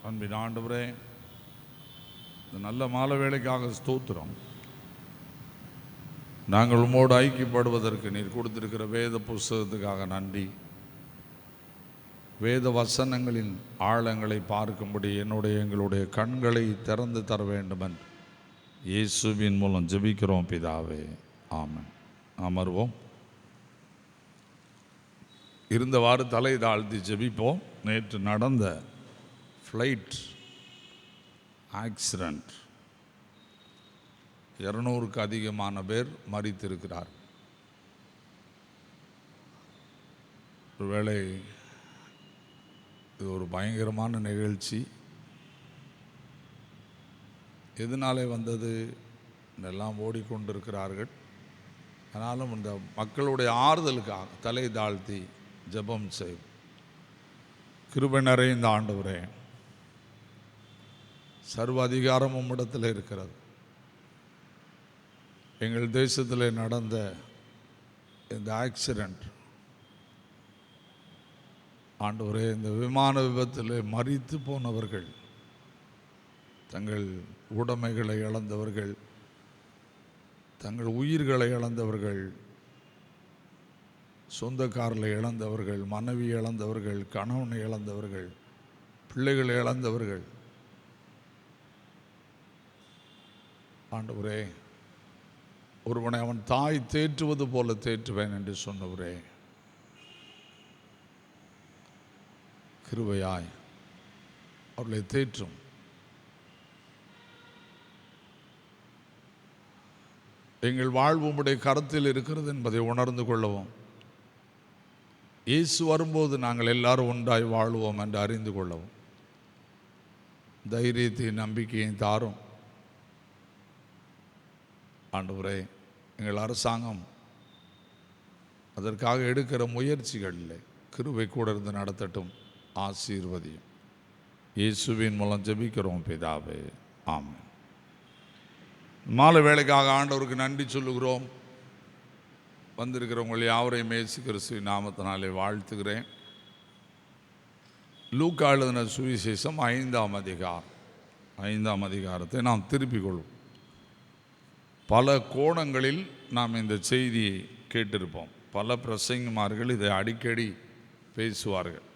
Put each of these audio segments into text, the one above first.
அன்பின் ஆண்டவரே, இந்த நல்ல மாலை வேளைக்காக ஸ்தோத்திரம். நாங்கள் உம்மோடு ஐக்கியப்படுவதற்கு நீர் கொடுத்திருக்கிற வேத புஸ்தகத்துக்காக நன்றி. வேத வசனங்களின் ஆழங்களை பார்க்கும்படி எங்களுடைய கண்களை திறந்து தர வேண்டும் என்று இயேசுவின் மூலம் ஜெபிக்கிறோம் பிதாவே, ஆமென். அமர்வோம். இருந்தவாறு தலை தாழ்த்தி ஜெபிப்போம். நேற்று நடந்த ஃப்ளைட் ஆக்சிடெண்ட் 200க்கு அதிகமான பேர் மரித்திருக்கிறார். ஒருவேளை இது ஒரு பயங்கரமான நிகழ்ச்சி. எதனாலே வந்தது எல்லாம் ஓடிக்கொண்டிருக்கிறார்கள். ஆனாலும் இந்த மக்களுடைய ஆறுதலுக்காக தலை தாழ்த்தி ஜெபம் செய்யும். கிருபை நிறைந்த ஆண்டவரே, சர்வ அதிகாரம் உம்மிடத்தில் இருக்கிறது. எங்கள் தேசத்தில் நடந்த இந்த ஆக்சிடெண்ட் ஆண்டவரே, இந்த விமான விபத்தில் மரித்து போனவர்கள், தங்கள் உடைமைகளை இழந்தவர்கள், தங்கள் உயிர்களை இழந்தவர்கள், சொந்தக்காரர்களை இழந்தவர்கள், மனைவி இழந்தவர்கள், கணவனை இழந்தவர்கள், பிள்ளைகளை இழந்தவர்கள், ஆண்டவரே, ஒருவனை அவன் தாய் தேற்றுவது போல தேற்றுவேன் என்று சொன்னவரே, கிருபையாய் அவர்களை தேற்றும். எங்கள் வாழ்வு உம்முடைய கரத்தில் இருக்கிறது என்பதை உணர்ந்து கொள்ளவும், இயேசு வரும்போது நாங்கள் எல்லாரும் ஒன்றாய் வாழ்வோம் என்று அறிந்து கொள்ளவும் தைரியத்தையும் நம்பிக்கையும் தாரும். ஆண்டவரே, எங்கள் அரசாங்கம் அதற்காக எடுக்கிற முயற்சிகளில் கிருபை கூட இருந்து நடத்தட்டும். ஆசீர்வதியும். இயேசுவின் மூலம் ஜெபிக்கிறோம் பிதாவே, ஆமென். மாலை வேளைக்காக ஆண்டவருக்கு நன்றி சொல்லுகிறோம். வந்திருக்கிறவங்களை யாவரையும் இயேசு கிறிஸ்துவின் நாமத்தினாலே வாழ்த்துகிறேன். லூக்கா எழுதின சுவிசேஷம் 5ஆம் அதிகாரத்தை நாம் திருப்பிக் கொள்வோம். பல கோணங்களில் நாம் இந்த செய்தியை கேட்டிருப்போம். பல பிரசங்கமார்கள் இதை அடிக்கடி பேசுவார்கள்.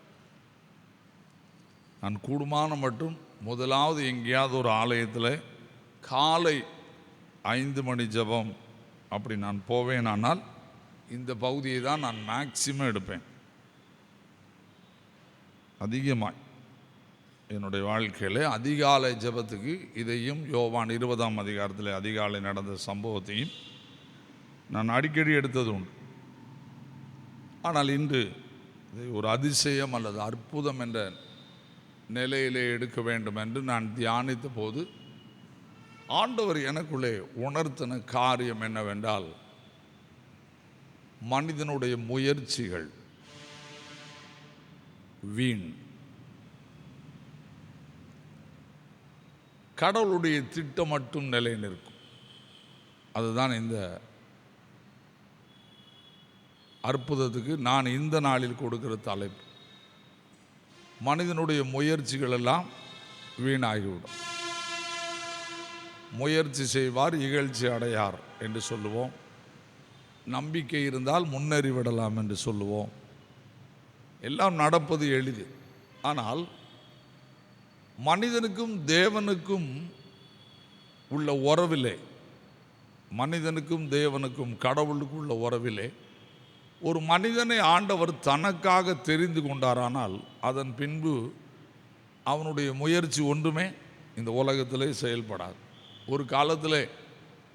நான் கூடுமான மட்டும் முதலாவது எங்கேயாவது ஒரு ஆலயத்தில் காலை 5 மணி ஜெபம் அப்படி நான் போவேனானால் இந்த பகுதியை தான் நான் மேக்சிமம் எடுப்பேன். அதிகமாக என்னுடைய வாழ்க்கையில் அதிகாலை ஜெபத்துக்கு இதையும் யோவான் 20ஆம் அதிகாரத்தில் அதிகாலை நடந்த சம்பவத்தையும் நான் அடிக்கடி எடுத்தது உண்டு. ஆனால் இன்று இதை ஒரு அதிசயம் அல்லது அற்புதம் என்ற நிலையிலே எடுக்க வேண்டும் என்று நான் தியானித்த போது ஆண்டவர் எனக்குள்ளே உணர்த்தின காரியம் என்னவென்றால், மனிதனுடைய முயற்சிகள் வீண், கடவுளுடைய திட்டம் மட்டும் நிலை நிற்கும். அதுதான் இந்த அற்புதத்துக்கு நான் இந்த நாளில் கொடுக்கிற தலைப்பு. மனிதனுடைய முயற்சிகள் எல்லாம் வீணாகிவிடும். முயற்சி செய்வார் இகழ்ச்சி அடையார் என்று சொல்லுவோம். நம்பிக்கை இருந்தால் முன்னேறி விடலாம் என்று சொல்லுவோம். எல்லாம் நடப்பது எளிது. ஆனால் மனிதனுக்கும் தேவனுக்கும் உள்ள உறவிலே, மனிதனுக்கும் தேவனுக்கும் கடவுளுக்கும் உள்ள உறவிலே ஒரு மனிதனை ஆண்டவர் தனக்காக தெரிந்து கொண்டாரானால் அதன் பின்பு அவனுடைய முயற்சி ஒன்றுமே இந்த உலகத்திலே செயல்படாது. ஒரு காலத்தில்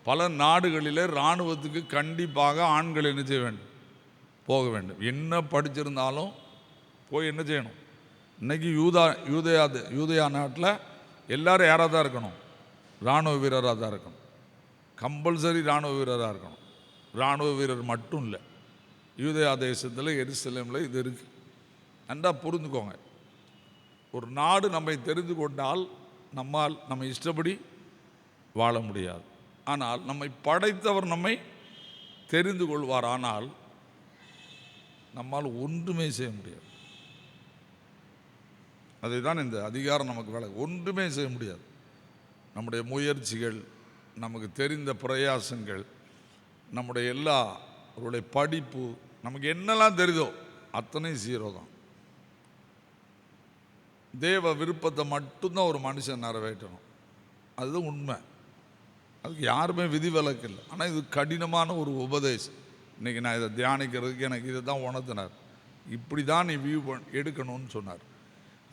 பல நாடுகளிலே இராணுவத்துக்கு கண்டிப்பாக ஆண்கள் என்ன செய்ய வேண்டும்? போக வேண்டும். என்ன படிச்சிருந்தாலும் போய் என்ன செய்யணும்? இன்றைக்கி யூதயா நாட்டில் எல்லோரும் யாராக தான் இருக்கணும்? இராணுவ வீரராக தான் இருக்கணும். கம்பல்சரி இராணுவ வீரராக இருக்கணும். இராணுவ வீரர் மட்டும் இல்லை, யூதயா தேசத்தில் எருசலேமில் இது இருக்குது. நன்றா புரிந்துக்கோங்க. ஒரு நாடு நம்மை தெரிந்து கொண்டால் நம்ம இஷ்டப்படி வாழ முடியாது. ஆனால் நம்மை படைத்தவர் நம்மை தெரிந்து கொள்வார். ஆனால் நம்மால் ஒன்றுமே செய்ய முடியாது. அதை தான் இந்த அதிகாரம் நமக்கு வேலை. ஒன்றுமே செய்ய முடியாது. நம்முடைய முயற்சிகள், நமக்கு தெரிந்த பிரயாசங்கள், நம்முடைய எல்லா அவருடைய படிப்பு, நமக்கு என்னெல்லாம் தெரியுதோ அத்தனை ஜீரோ தான். தேவ விருப்பத்தை மட்டும்தான் ஒரு மனுஷன் நிறைவேற்றணும். அதுதான் உண்மை. அதுக்கு யாருமே விதிவிலக்கு இல்லை. ஆனால் இது கடினமான ஒரு உபதேசம். இன்றைக்கி நான் இதை தியானிக்கிறதுக்கு எனக்கு இதை தான் உணர்த்தினார். இப்படி தான் நீ வியூ எடுக்கணும்னு சொன்னார்.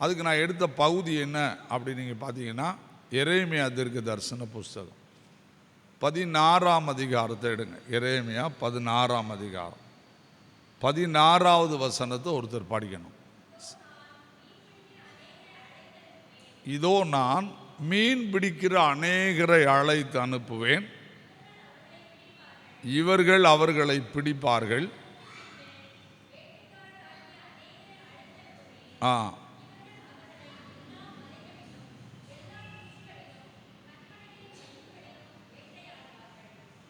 அதுக்கு நான் எடுத்த பகுதி என்ன அப்படி நீங்கள் பார்த்தீங்கன்னா, எரேமியா தீர்க்கதரிசன புஸ்தகம் 16ஆம் அதிகாரத்தை எடுங்க. எரேமியா 16ஆம் அதிகாரம் 16வது வசனத்தை ஒருத்தர் படிக்கணும். இதோ நான் மீன் பிடிக்கிற அநேகரை அழைத்து அனுப்புவேன், இவர்கள் அவர்களை பிடிப்பார்கள்.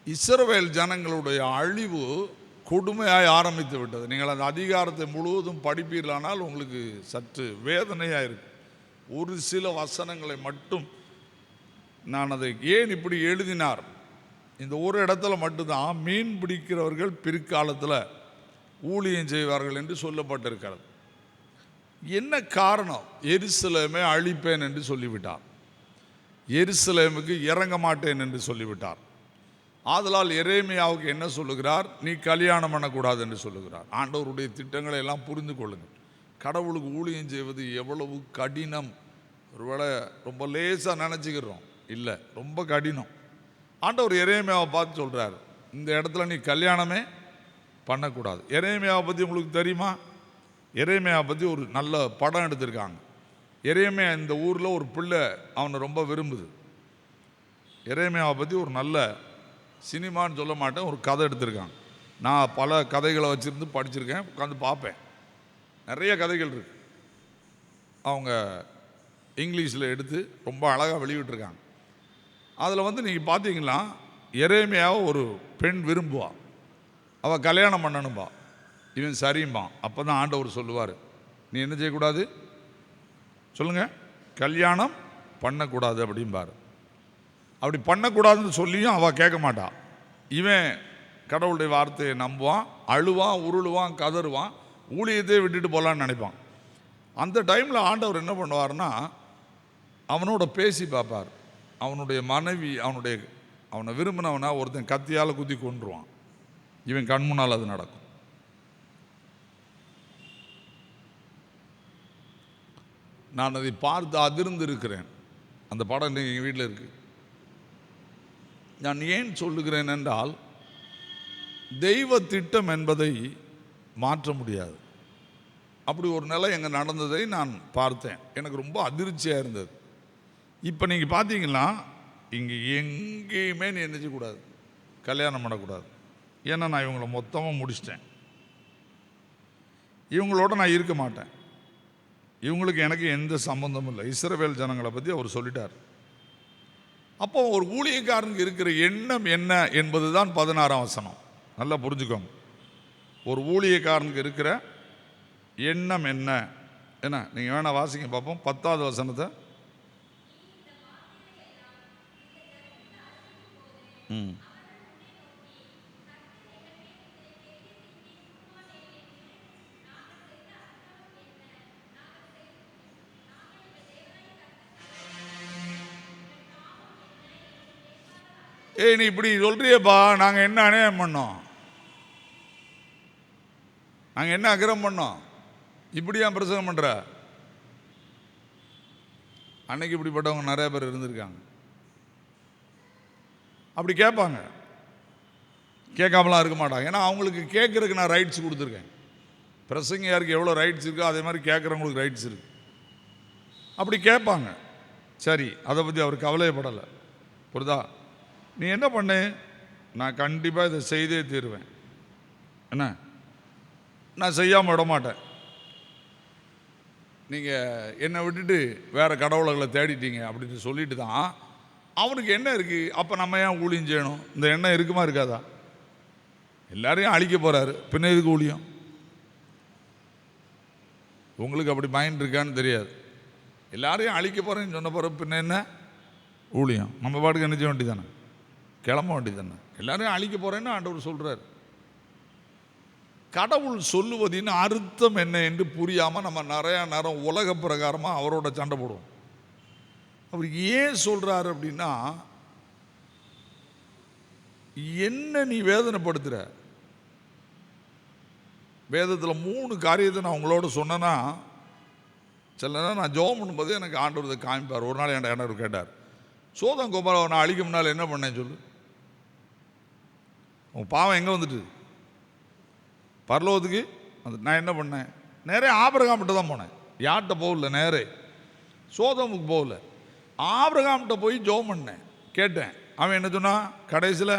இஸ்ரவேல் ஜனங்களுடைய அழிவு கொடுமையாய் ஆரம்பித்து விட்டது. நீங்கள் அந்த அதிகாரத்தை முழுவதும் படிப்பீர்களானால் உங்களுக்கு சற்று வேதனையாக இருக்கும். ஒரு சில வசனங்களை மட்டும் நான் அதை ஏன் இப்படி எழுதினார், இந்த ஒரு இடத்துல மட்டும்தான் மீன் பிடிக்கிறவர்கள் பிற்காலத்தில் ஊழியம் செய்வார்கள் என்று சொல்லப்பட்டிருக்கிறது. என்ன காரணம்? எருசலேமை அழிப்பேன் என்று சொல்லிவிட்டார், எருசலேமுக்கு இறங்க மாட்டேன் என்று சொல்லிவிட்டார். ஆதலால் எரேமியாவுக்கு என்ன சொல்லுகிறார்? நீ கல்யாணம் பண்ணக்கூடாது என்று சொல்லுகிறார். ஆண்டவருடைய திட்டங்களை எல்லாம் புரிந்து கொள்ளுங்கள். கடவுளுக்கு ஊழியம் செய்வது எவ்வளவு கடினம். ஒருவேளை ரொம்ப லேசாக நினச்சிக்கிறோம், இல்லை, ரொம்ப கடினம். ஆண்டவர் எரேமியாவை பார்த்து சொல்கிறார், இந்த இடத்துல நீ கல்யாணமே பண்ணக்கூடாது. எரேமியாவை பற்றி உங்களுக்கு தெரியுமா? எரேமியாவை பற்றி ஒரு நல்ல படம் எடுத்திருக்காங்க. எரேமியா இந்த ஊரில் ஒரு பிள்ளை அவனை ரொம்ப விரும்புது. எரேமியாவை பற்றி ஒரு நல்ல சினிமான்னு சொல்ல மாட்டேன், ஒரு கதை எடுத்திருக்காங்க. நான் பல கதைகளை வச்சுருந்து படிச்சிருக்கேன், உட்காந்து பார்ப்பேன். நிறைய கதைகள் இருக்கு. அவங்க இங்கிலீஷில் எடுத்து ரொம்ப அழகாக வெளியிட்டிருக்காங்க. அதில் நீங்கள் பார்த்தீங்கன்னா, எரேமியாவை ஒரு பெண் விரும்புவா, அவள் கல்யாணம் பண்ணணும்பா, இவன் சரிம்பான். அப்போ தான் ஆண்டவர் சொல்லுவார், நீ என்ன செய்யக்கூடாது சொல்லுங்கள், கல்யாணம் பண்ணக்கூடாது அப்படிம்பார். அப்படி பண்ணக்கூடாதுன்னு சொல்லியும் அவள் கேட்க மாட்டான். இவன் கடவுளுடைய வார்த்தையை நம்புவான், அழுவான், உருளுவான், கதறுவான், ஊழியத்தை விட்டுட்டு போகலான்னு நினைப்பான். அந்த டைமில் ஆண்டவர் என்ன பண்ணுவார்னா, அவனோட பேசி பார்ப்பார். அவனுடைய மனைவி அவனை விரும்பினவனா ஒருத்தன் கத்தியால் குத்தி கொன்றுவான். இவன் கண் முன்னால் அது நடக்கும். நான் அதை பார்த்து அதிர்ந்து இருக்கிறேன். அந்த படம் இன்றைக்கி எங்கள் வீட்டில் இருக்குது. நான் ஏன் சொல்லுகிறேன் என்றால், தெய்வ திட்டம் என்பதை மாற்ற முடியாது. அப்படி ஒரு நிலை எங்கே நடந்ததை நான் பார்த்தேன். எனக்கு ரொம்ப அதிர்ச்சியாக இருந்தது. இப்போ நீங்கள் பார்த்தீங்கன்னா, இங்கே எங்கேயுமே நீ என்ன செய்யக்கூடாது, கல்யாணம் பண்ணக்கூடாது. ஏன்னா நான் இவங்களை மொத்தமாக முடிச்சிட்டேன், இவங்களோட நான் இருக்க மாட்டேன், இவங்களுக்கு எனக்கு எந்த சம்பந்தமும் இல்லை. இஸ்ரவேல் ஜனங்களை பற்றி அவர் சொல்லிட்டார். அப்போ ஒரு ஊழியக்காரனுக்கு இருக்கிற எண்ணம் என்ன என்பது தான் 16ஆம் வசனம். நல்லா புரிஞ்சுக்கோங்க. ஒரு ஊழியக்காரனுக்கு இருக்கிற எண்ணம் என்ன என்ன நீங்கள் வேணா வாசிங்க பார்ப்போம். 10வது வசனத்தை. நீ இப்படி சொல்றியப்பா, நாங்கள் என்ன அநியாயம் பண்ணோம், நாங்கள் என்ன அக்கிரம் பண்ணோம், இப்படியா பிரசங்கம் பண்ணுற? அன்னைக்கு இப்படிப்பட்டவங்க நிறைய பேர் இருந்திருக்காங்க. அப்படி கேட்பாங்க, கேட்காமலாம் இருக்க மாட்டாங்க. ஏன்னா அவங்களுக்கு கேட்குறதுக்கு நான் ரைட்ஸ் கொடுத்துருக்கேன். பிரசங்கியாருக்கு எவ்வளோ ரைட்ஸ் இருக்கோ அதே மாதிரி கேட்குறவங்களுக்கு ரைட்ஸ் இருக்குது. அப்படி கேட்பாங்க. சரி, அதை பற்றி அவர் கவலையப்படலை. புரிதா? நீ என்ன பண்ணு, நான் கண்டிப்பாக இதை செய்தே தீருவேன், என்ன, நான் செய்யாமல் விட மாட்டேன். நீங்கள் என்னை விட்டுட்டு வேறு கடவுளர்களை தேடிட்டீங்க அப்படின்னு சொல்லிட்டு தான் அவனுக்கு என்ன இருக்குது. அப்போ நம்ம ஏன் ஊழியம் செய்யணும்? இந்த எண்ணம் இருக்குமா இருக்காதா? எல்லாரையும் அழிக்க போகிறாரு, பின்ன எதுக்கு ஊழியம்? உங்களுக்கு அப்படி மைண்ட் இருக்கான்னு தெரியாது. எல்லாரையும் அழிக்க போகிறேன்னு சொன்ன பிறகு பின்ன என்ன ஊழியம்? நம்ம பாட்டுக்கு என்ன செய்ய வேண்டியதானே, கிளம்ப வேண்டியதானே. எல்லாரையும் அழிக்க போகிறேன்னு ஆண்டவர் சொல்கிறார். கடவுள் சொல்லுவதின் அர்த்தம் என்ன என்று புரியாமல் நம்ம நிறையா நேரம் உலக பிரகாரமாக அவரோட சண்டை போடுவோம். அவர் ஏன் சொல்கிறார் அப்படின்னா, என்ன நீ வேதனைப்படுத்துகிற? வேதத்தில் 3 காரியத்தை நான் உங்களோட சொன்னேன்னா, சில நேரம் நான் ஜெபம் பண்ணும்போது எனக்கு ஆண்டவர் இதை காமிப்பார். ஒரு நாள் என்கிட்ட ஆண்டவர் கேட்டார், சோதம் கோபால நான் அழிக்க முன்னால் என்ன பண்ணேன் சொல்லு. உன் பாவம் எங்கே வந்துட்டு பரலோகத்துக்கு வந்து நான் என்ன பண்ணேன்? நேரே ஆபிரகாம்கிட்ட தான் போனேன். யார்கிட்ட போகல, நேரே சோதமுக்கு போகல, ஆபிரகாம்கிட்ட போய் ஜெபம் பண்ணேன், கேட்டேன். அவன் என்ன சொன்னான்? கடைசியில்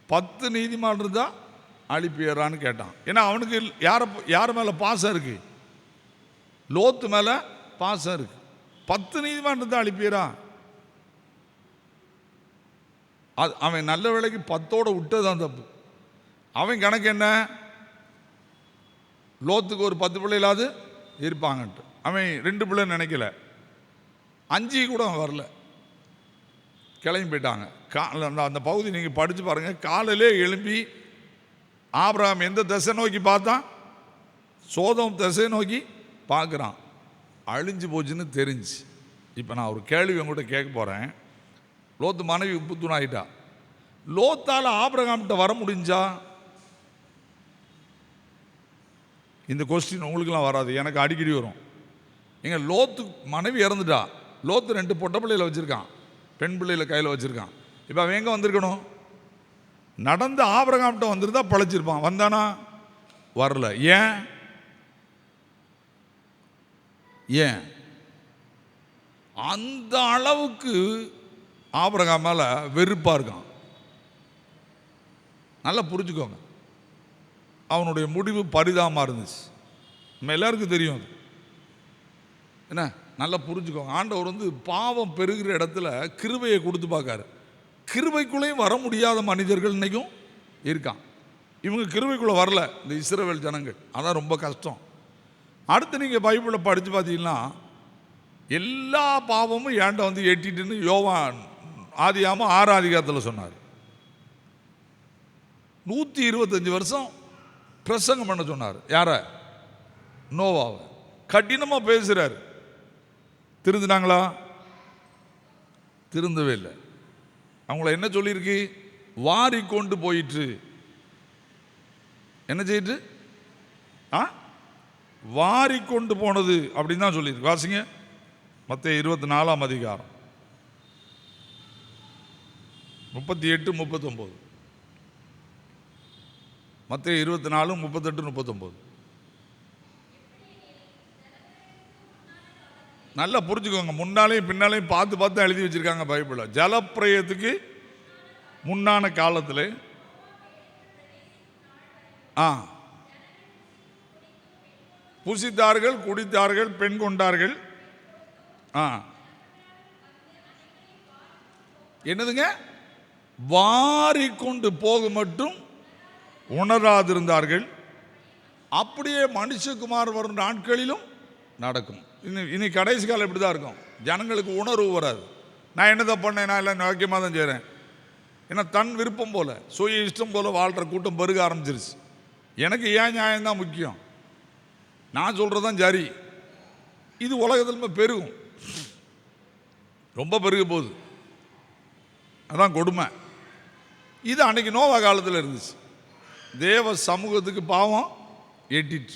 10 நீதிமான் இருந்தால் அழிப்பியறான்னு கேட்டான். ஏன்னா அவனுக்கு யார் மேலே பாசம் இருக்கு? லோத்து மேலே பாசம் இருக்கு. 10 நீதிமான் இருந்தால் அழிப்பியரா? அது அவன் நல்ல வேலைக்கு 10ஓட விட்டதான் தப்பு. அவன் கணக்கு என்ன? லோத்துக்கு ஒரு 10 பிள்ளைகளாவது இருப்பாங்கன்ட்டு. அவன் 2 பிள்ளை நினைக்கல, 5 கூட அவன் வரல, கிளம்பி போயிட்டாங்க. அந்த பகுதி நீங்கள் படித்து பாருங்கள். காலையிலே எழும்பி ஆபிரகாம் எந்த திசை நோக்கி பார்த்தான்? சோதம் திசை நோக்கி பார்க்குறான். அழிஞ்சு போச்சுன்னு தெரிஞ்சு. இப்போ நான் ஒரு கேள்வி உங்கள்கிட்ட கேட்க போகிறேன். லோத்து மனைவி உப்புத்துணாயிட்டா. லோத்தால் ஆபிரகாம்கிட்ட வர முடிஞ்சா? இந்த கொஸ்டின் உங்களுக்கெல்லாம் வராது, எனக்கு அடிக்கடி வரும். எங்க லோத்து மனைவி இறந்துட்டா. லோத்து 2 பொட்டை பிள்ளைகளை வச்சுருக்கான், பெண் பிள்ளைகளை கையில் வச்சுருக்கான். இப்போ அவன் எங்கே வந்திருக்கணும்? நடந்து ஆபிரகாம்கிட்ட வந்திருந்தா பழைச்சிருப்பான். வந்தானா? வரல. ஏன்? ஏன்? அந்த அளவுக்கு ஆபிரகாம் மேல வெறுப்பா இருக்கான். நல்லா புரிஞ்சுக்கோங்க. அவனுடைய முடிவு பரிதாபமாக இருந்துச்சு. நம்ம எல்லாருக்கும் தெரியும் அது. என்ன, நல்லா புரிஞ்சுக்கோங்க. ஆண்டவர் பாவம் பெருகிற இடத்துல கிருபையை கொடுத்து பார்க்காரு. கிருபைக்குள்ளேயும் வர முடியாத மனிதர்கள் இன்னைக்கும் இருக்கான். இவங்க கிருபைக்குள்ளே வரல, இந்த இஸ்ரவேல் ஜனங்கள். அதான் ரொம்ப கஷ்டம். அடுத்து நீங்கள் பைபிளை படித்து பார்த்தீங்கன்னா, எல்லா பாவமும் ஏன்ட்ட எட்டிட்டுன்னு யோவான் ஆதியாகமம் 6ஆம் அதிகாரத்தில் சொன்னார். 125 வருஷம் பிரசங்கம் பண்ண சொன்னார். யார? நோவாவை. கடினமாக பேசுகிறார். திருந்தினாங்களா? திருந்தவே இல்லை. அவங்கள என்ன சொல்லியிருக்கு? வாரி கொண்டு போயிற்று. என்ன செய்யிட்டு? வாரி கொண்டு போனது அப்படின்னு தான் சொல்லியிருக்கு. வாசிங்க மத்தேயு 24ஆம் அதிகாரம் 38, 39. மத்தேயு 24, 38, 39. நல்லா புரிஞ்சுக்கோங்க. முன்னாலேயும் பின்னாலேயும் பார்த்து பார்த்து எழுதி வச்சிருக்காங்க பைபிளில். ஜலப்பிரயத்துக்கு முன்னான காலத்தில் புசித்தார்கள், குடித்தார்கள், பெண் கொண்டார்கள். என்னதுங்க? வாரி கொண்டு போக மட்டும் உணராதிருந்தார்கள். அப்படியே மனுஷகுமார் வரும் நாட்களிலும் நடக்கும். இனி கடைசி காலம் இப்படி தான் இருக்கும். ஜனங்களுக்கு உணர்வு வராது. நான் என்னதான் பண்ணேன், நான் எல்லாம் நோக்கியமாக தான் செய்கிறேன். ஏன்னா தன் விருப்பம் போல, சுய இஷ்டம் போல வாழ்கிற கூட்டம் பெருக ஆரம்பிச்சிருச்சு. எனக்கு ஏன் நியாயம்தான் முக்கியம், நான் சொல்கிறதான் சரி. இது உலகத்தில் பெருகும், ரொம்ப பெருக போகுது. அதான் கொடுமை. இது அன்னைக்கு நோவா காலத்தில் இருந்துச்சு. தேவ சமூகத்துக்கு பாவம் எட்டிட்டு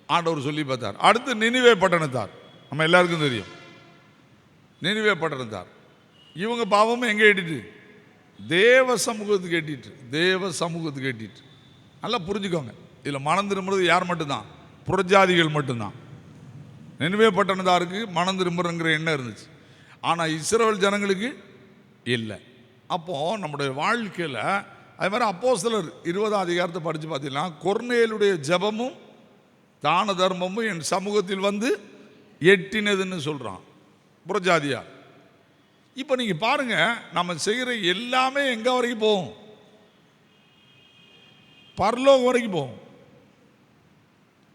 ஆண்டவர் சொல்லி பார்த்தார். அடுத்து நினிவே பட்டணத்தார், நம்ம எல்லாருக்கும் தெரியும். நினிவே பட்டணத்தார் இவங்க பாவமும் எங்கே எட்டிட்டு? தேவ சமூகத்துக்கு எட்டிட்டு. தேவ சமூகத்துக்கு எட்டிட்டு. நல்லா புரிஞ்சுக்கோங்க. இதில் மனம் திரும்புறது யார் மட்டும்தான்? புறஜாதிகள் மட்டும்தான். நினிவே பட்டணத்தாருக்கு மனம் திரும்புறங்கிற எண்ணம் இருந்துச்சு. ஆனால் இஸ்ரவேல் ஜனங்களுக்கு இல்லை. அப்போது நம்முடைய வாழ்க்கையில் அது மாதிரி அப்போஸ்தலர் 20ஆம் அதிகாரத்தை படித்து பார்த்தீங்கன்னா, கொர்நேலுடைய ஜெபமும் தான தர்மமும் என் சமூகத்தில் எட்டினதுன்னு சொல்கிறான் புறஜாதியார். இப்போ நீங்கள் பாருங்கள், நம்ம செய்கிற எல்லாமே எங்கே வரைக்கும் போகும்? பரலோகம் வரைக்கும் போகும்.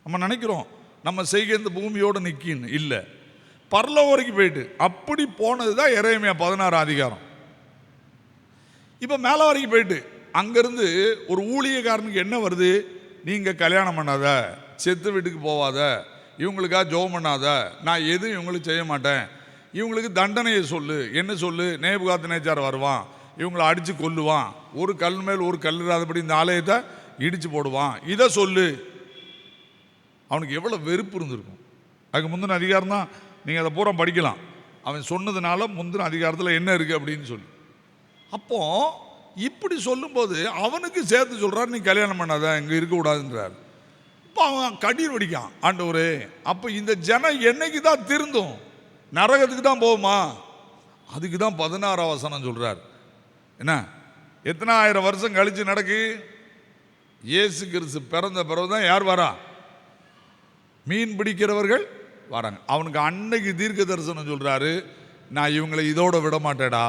நம்ம நினைக்கிறோம் நம்ம செய்கிற இந்த பூமியோடு நிற்கின்னு. இல்லை, பரலோகம் வரைக்கும் போயிட்டு. அப்படி போனது தான் எரேமியா 16 அதிகாரம். இப்போ மேலே வரைக்கும் போயிட்டு அங்கேருந்து ஒரு ஊழியக்காரனுக்கு என்ன வருது? நீங்கள் கல்யாணம் பண்ணாத, செத்து வீட்டுக்கு போவாத, இவங்களுக்காக ஜெபம் பண்ணாத, நான் எதுவும் இவங்களுக்கு செய்ய மாட்டேன், இவங்களுக்கு தண்டனையை சொல்லு. என்ன சொல்லு? நேபுகாத்நேச்சார் வருவான், இவங்களை அடித்து கொல்லுவான், ஒரு கல் மேல் ஒரு கல் இராதபடி இந்த ஆலயத்தை இடித்து போடுவான், இதை சொல்லு. அவனுக்கு எவ்வளோ வெறுப்பு இருந்திருக்கும். அதுக்கு முந்தின அதிகாரம் தான், நீங்கள் அதை பூரா படிக்கலாம். அவன் சொன்னதுனால முந்தின அதிகாரத்தில் என்ன இருக்குது அப்படின்னு சொல்லி. அப்போ இப்படி சொல்லும்போது அவனுக்கு சேர்த்து சொல்கிறார், நீ கல்யாணம் பண்ணாத, இங்கே இருக்கக்கூடாதுன்றார். இப்போ அவன் கண்ணீர் வடிக்கான், ஆண்டவரே அப்போ இந்த ஜனம் என்னைக்கு தான் திருந்தும்? நரகத்துக்கு தான் போகுமா? அதுக்கு தான் 16ஆம் வசனம் சொல்கிறார். என்ன, எத்தனை ஆயிரம் வருஷம் கழித்து நடக்கு? இயேசு கிறிஸ்து பிறந்த பிறகு தான் யார் வரா? மீன் பிடிக்கிறவர்கள் வராங்க. அவனுக்கு அன்னைக்கு தீர்க்க தரிசனம் சொல்கிறாரு, நான் இவங்களை இதோட விட மாட்டேடா,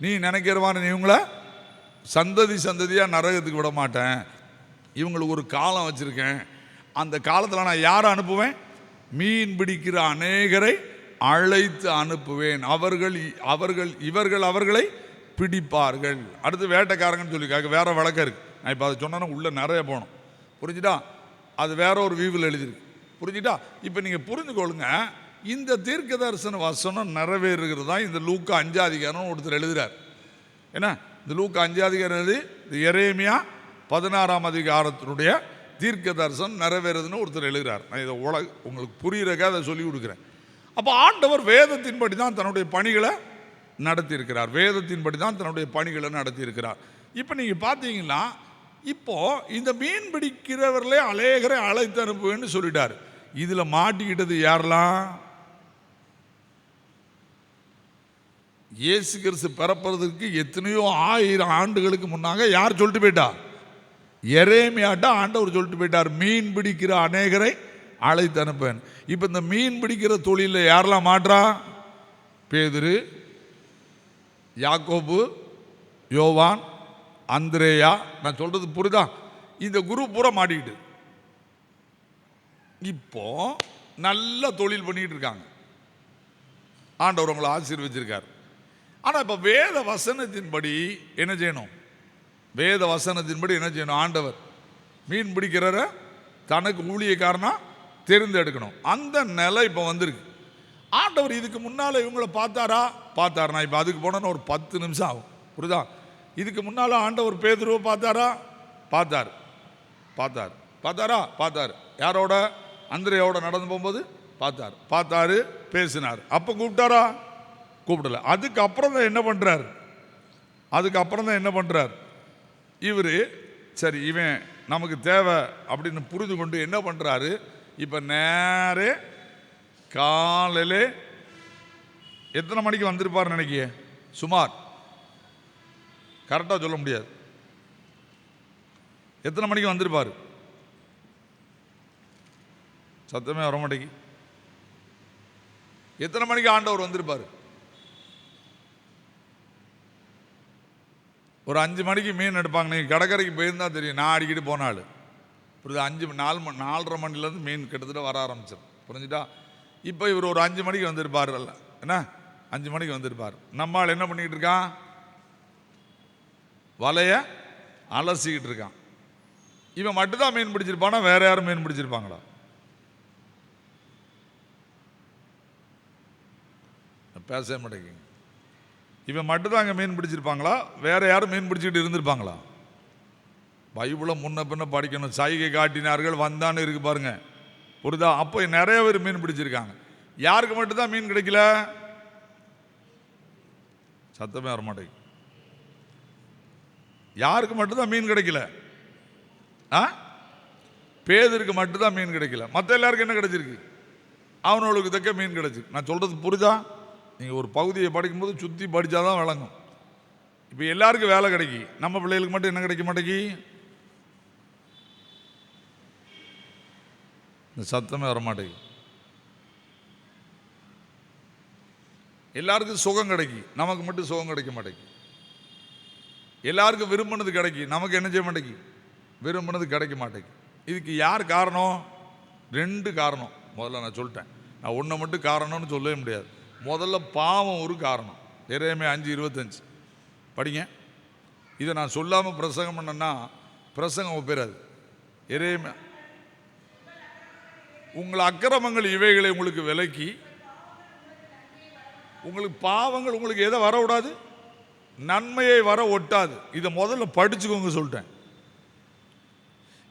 நீ நினைக்கிறவான இவங்கள சந்ததி சந்ததியாக நரகத்துக்கு விட மாட்டேன், இவங்களுக்கு ஒரு காலம் வச்சுருக்கேன், அந்த காலத்தில் நான் யாரை அனுப்புவேன்? மீன் பிடிக்கிற அநேகரை அழைத்து அனுப்புவேன், இவர்கள் அவர்களை பிடிப்பார்கள். அடுத்து வேட்டைக்காரங்கன்னு சொல்லியிருக்காங்க, வேற வழக்கம் இருக்குது. நான் இப்போ அதை சொன்னா உள்ளே நிறைய போகணும், புரிஞ்சுட்டா? அது வேற ஒரு வியூவில் எழுதிருக்கு, புரிஞ்சுட்டா? இப்போ நீங்கள் புரிந்து கொள்ளுங்க, இந்த தீர்க்க தரிசன வசனம் நிறைவேறுகிறது தான் இந்த லூக்கா 5 அதிகாரம் ஒருத்தர் எழுதுகிறார். என்ன, இந்த லூக்கா 5 அதிகாரம் எழுதி இந்த எரேமியா 16ஆம் அதிகாரத்தினுடைய தீர்க்க தரிசனம் நிறைவேறுதுன்னு ஒருத்தர் எழுதுகிறார். நான் இதை உங்களுக்கு புரியுறதுக்காக அதை சொல்லி கொடுக்குறேன். அப்போ ஆண்டவர் வேதத்தின்படி தான் தன்னுடைய பணிகளை நடத்தியிருக்கிறார், வேதத்தின்படி தான் தன்னுடைய பணிகளை நடத்தியிருக்கிறார். இப்போ நீங்கள் பார்த்தீங்கன்னா, இப்போ இந்த மீன் பிடிக்கிறவர்களே அநேகரை அழைத்து அனுப்புவேன்னு சொல்லிட்டார். இதில் மாட்டிக்கிட்டது யாரெல்லாம்? இயேசு கிறிஸ்து பிறப்பதற்கு எத்தனையோ 1000 ஆண்டுகளுக்கு முன்னாக யார் சொல்லிட்டு போயிட்டா? எரேமியாட்ட ஆண்டவர் சொல்லிட்டு போயிட்டார், மீன் பிடிக்கிற அநேகரை அழைத்து அனுப்பேன். இப்போ இந்த மீன் பிடிக்கிற தொழிலில் யாரெல்லாம் மாற்றா? பேதுரு, யாக்கோபு, யோவான், அந்திரேயா. நான் சொல்றது புரியுதா? இந்த குரூப் பூரா மாட்டிக்கிட்டு இப்போ நல்ல தொழில் பண்ணிட்டு இருக்காங்க. ஆண்டவர் உங்களை ஆசீர்வதிச்சிருக்கார். ஆனால் இப்போ வேத வசனத்தின்படி என்ன செய்யணும்? வேத வசனத்தின்படி என்ன செய்யணும்? ஆண்டவர் மீன் பிடிக்கிறவரை தனக்கு ஊழியக்காரனா தேர்ந்தெடுக்கணும். அந்த நிலை இப்போ வந்திருக்கு. ஆண்டவர் இதுக்கு முன்னால் இவங்களை பார்த்தாரா? பார்த்தாருனா இப்போ அதுக்கு போனோன்னா ஒரு 10 நிமிஷம் ஆகும், புரியுதா? இதுக்கு முன்னால் ஆண்டவர் பேதுருவை பார்த்தாரா? பார்த்தார். பார்த்தார் பார்த்தாரா? பார்த்தார். யாரோட? அந்திரேயோட நடந்து போகும்போது பார்த்தாரு, பேசினார். அப்போ கூப்பிட்டாரா? கூப்பிடல. அதுக்கப்புறம் தான் என்ன பண்ணுறார்? இவர் சரி இவன் நமக்கு தேவை அப்படின்னு புரிந்து கொண்டு என்ன பண்ணுறாரு? இப்போ நேரே காலையில் எத்தனை மணிக்கு வந்திருப்பார் நினைக்கிய? சுமார் கரெக்டாக சொல்ல முடியாது, எத்தனை மணிக்கு வந்திருப்பார்? சத்தமே வர மாட்டேங்கி. எத்தனை மணிக்கு ஆண்டவர் வந்திருப்பார்? ஒரு 5 மணிக்கு மீன் எடுப்பாங்க. நீங்கள் கடற்கரைக்கு போயிருந்தா தெரியும், நான் அடிக்கடி போனாள். புரியுது? 4:30 மணிலேருந்து மீன் கிட்டத்தட்ட வர ஆரம்பிச்சிடும், புரிஞ்சுட்டா? இப்போ இவர் ஒரு 5 மணிக்கு வந்திருப்பார். என்ன 5 மணிக்கு வந்திருப்பார். நம்மால் என்ன பண்ணிக்கிட்டு இருக்கான்? வலைய அலசிக்கிட்டு இருக்கான். இவன் மட்டும்தான் மீன் பிடிச்சிருப்பானா? வேற யாரும் மீன் பிடிச்சிருப்பாங்களா? பேச மாட்டேங்க. இவன் மட்டும்தான் அங்கே மீன் பிடிச்சிருப்பாங்களா? வேற யாரும் மீன் பிடிச்சிக்கிட்டு இருந்திருப்பாங்களா? பைபிளை முன்ன பின்ன படிக்கணும். சைகை காட்டினார்கள் வந்தான்னு இருக்கு பாருங்க, புரியுதா? அப்போ நிறைய பேர் மீன் பிடிச்சிருக்காங்க. யாருக்கு மட்டும்தான் மீன் கிடைக்கல? சத்தமே வர மாட்டேங்க. யாருக்கு மட்டும்தான் மீன் கிடைக்கல? பேதருக்கு மட்டும்தான் மீன் கிடைக்கல. மற்ற எல்லாருக்கும் என்ன கிடைச்சிருக்கு? அவனவளுக்கு தக்க மீன் கிடைச்சிருக்கு. நான் சொல்றது புரியுதா? நீங்கள் ஒரு பகுதியை படிக்கும்போது சுற்றி படித்தாதான் விளங்கும். இப்போ எல்லாருக்கும் வேலை கிடைக்கி, நம்ம பிள்ளைகளுக்கு மட்டும் என்ன கிடைக்க மாட்டேங்கி? இந்த சத்தமே வர மாட்டேங்கி. எல்லாருக்கும் சுகம் கிடைக்கி, நமக்கு மட்டும் சுகம் கிடைக்க மாட்டேங்கி. எல்லாருக்கும் விரும்பினது கிடைக்கி, நமக்கு என்ன செய்ய மாட்டேங்கி? விரும்பினது கிடைக்க மாட்டேங்கி. இதுக்கு யார் காரணம்? 2 காரணம். முதல்ல நான் சொல்லிட்டேன். நான் ஒன்றை மட்டும் காரணம்னு சொல்லவே முடியாது. முதல்ல பாவம் ஒரு காரணம். எரேமியா 5:25 படிங்க. இதை நான் சொல்லாமல் பிரசங்கம் பண்ணேன்னா பிரசங்கம் ஒப்பிராது. எரேமியா, உங்கள் அக்கிரமங்கள் இவைகளை உங்களுக்கு விலக்கி, உங்களுக்கு பாவங்கள் உங்களுக்கு எதை வர விடாது, நன்மையை வர ஒட்டாது. இதை முதல்ல படிச்சுக்கோங்க சொல்லிட்டேன்.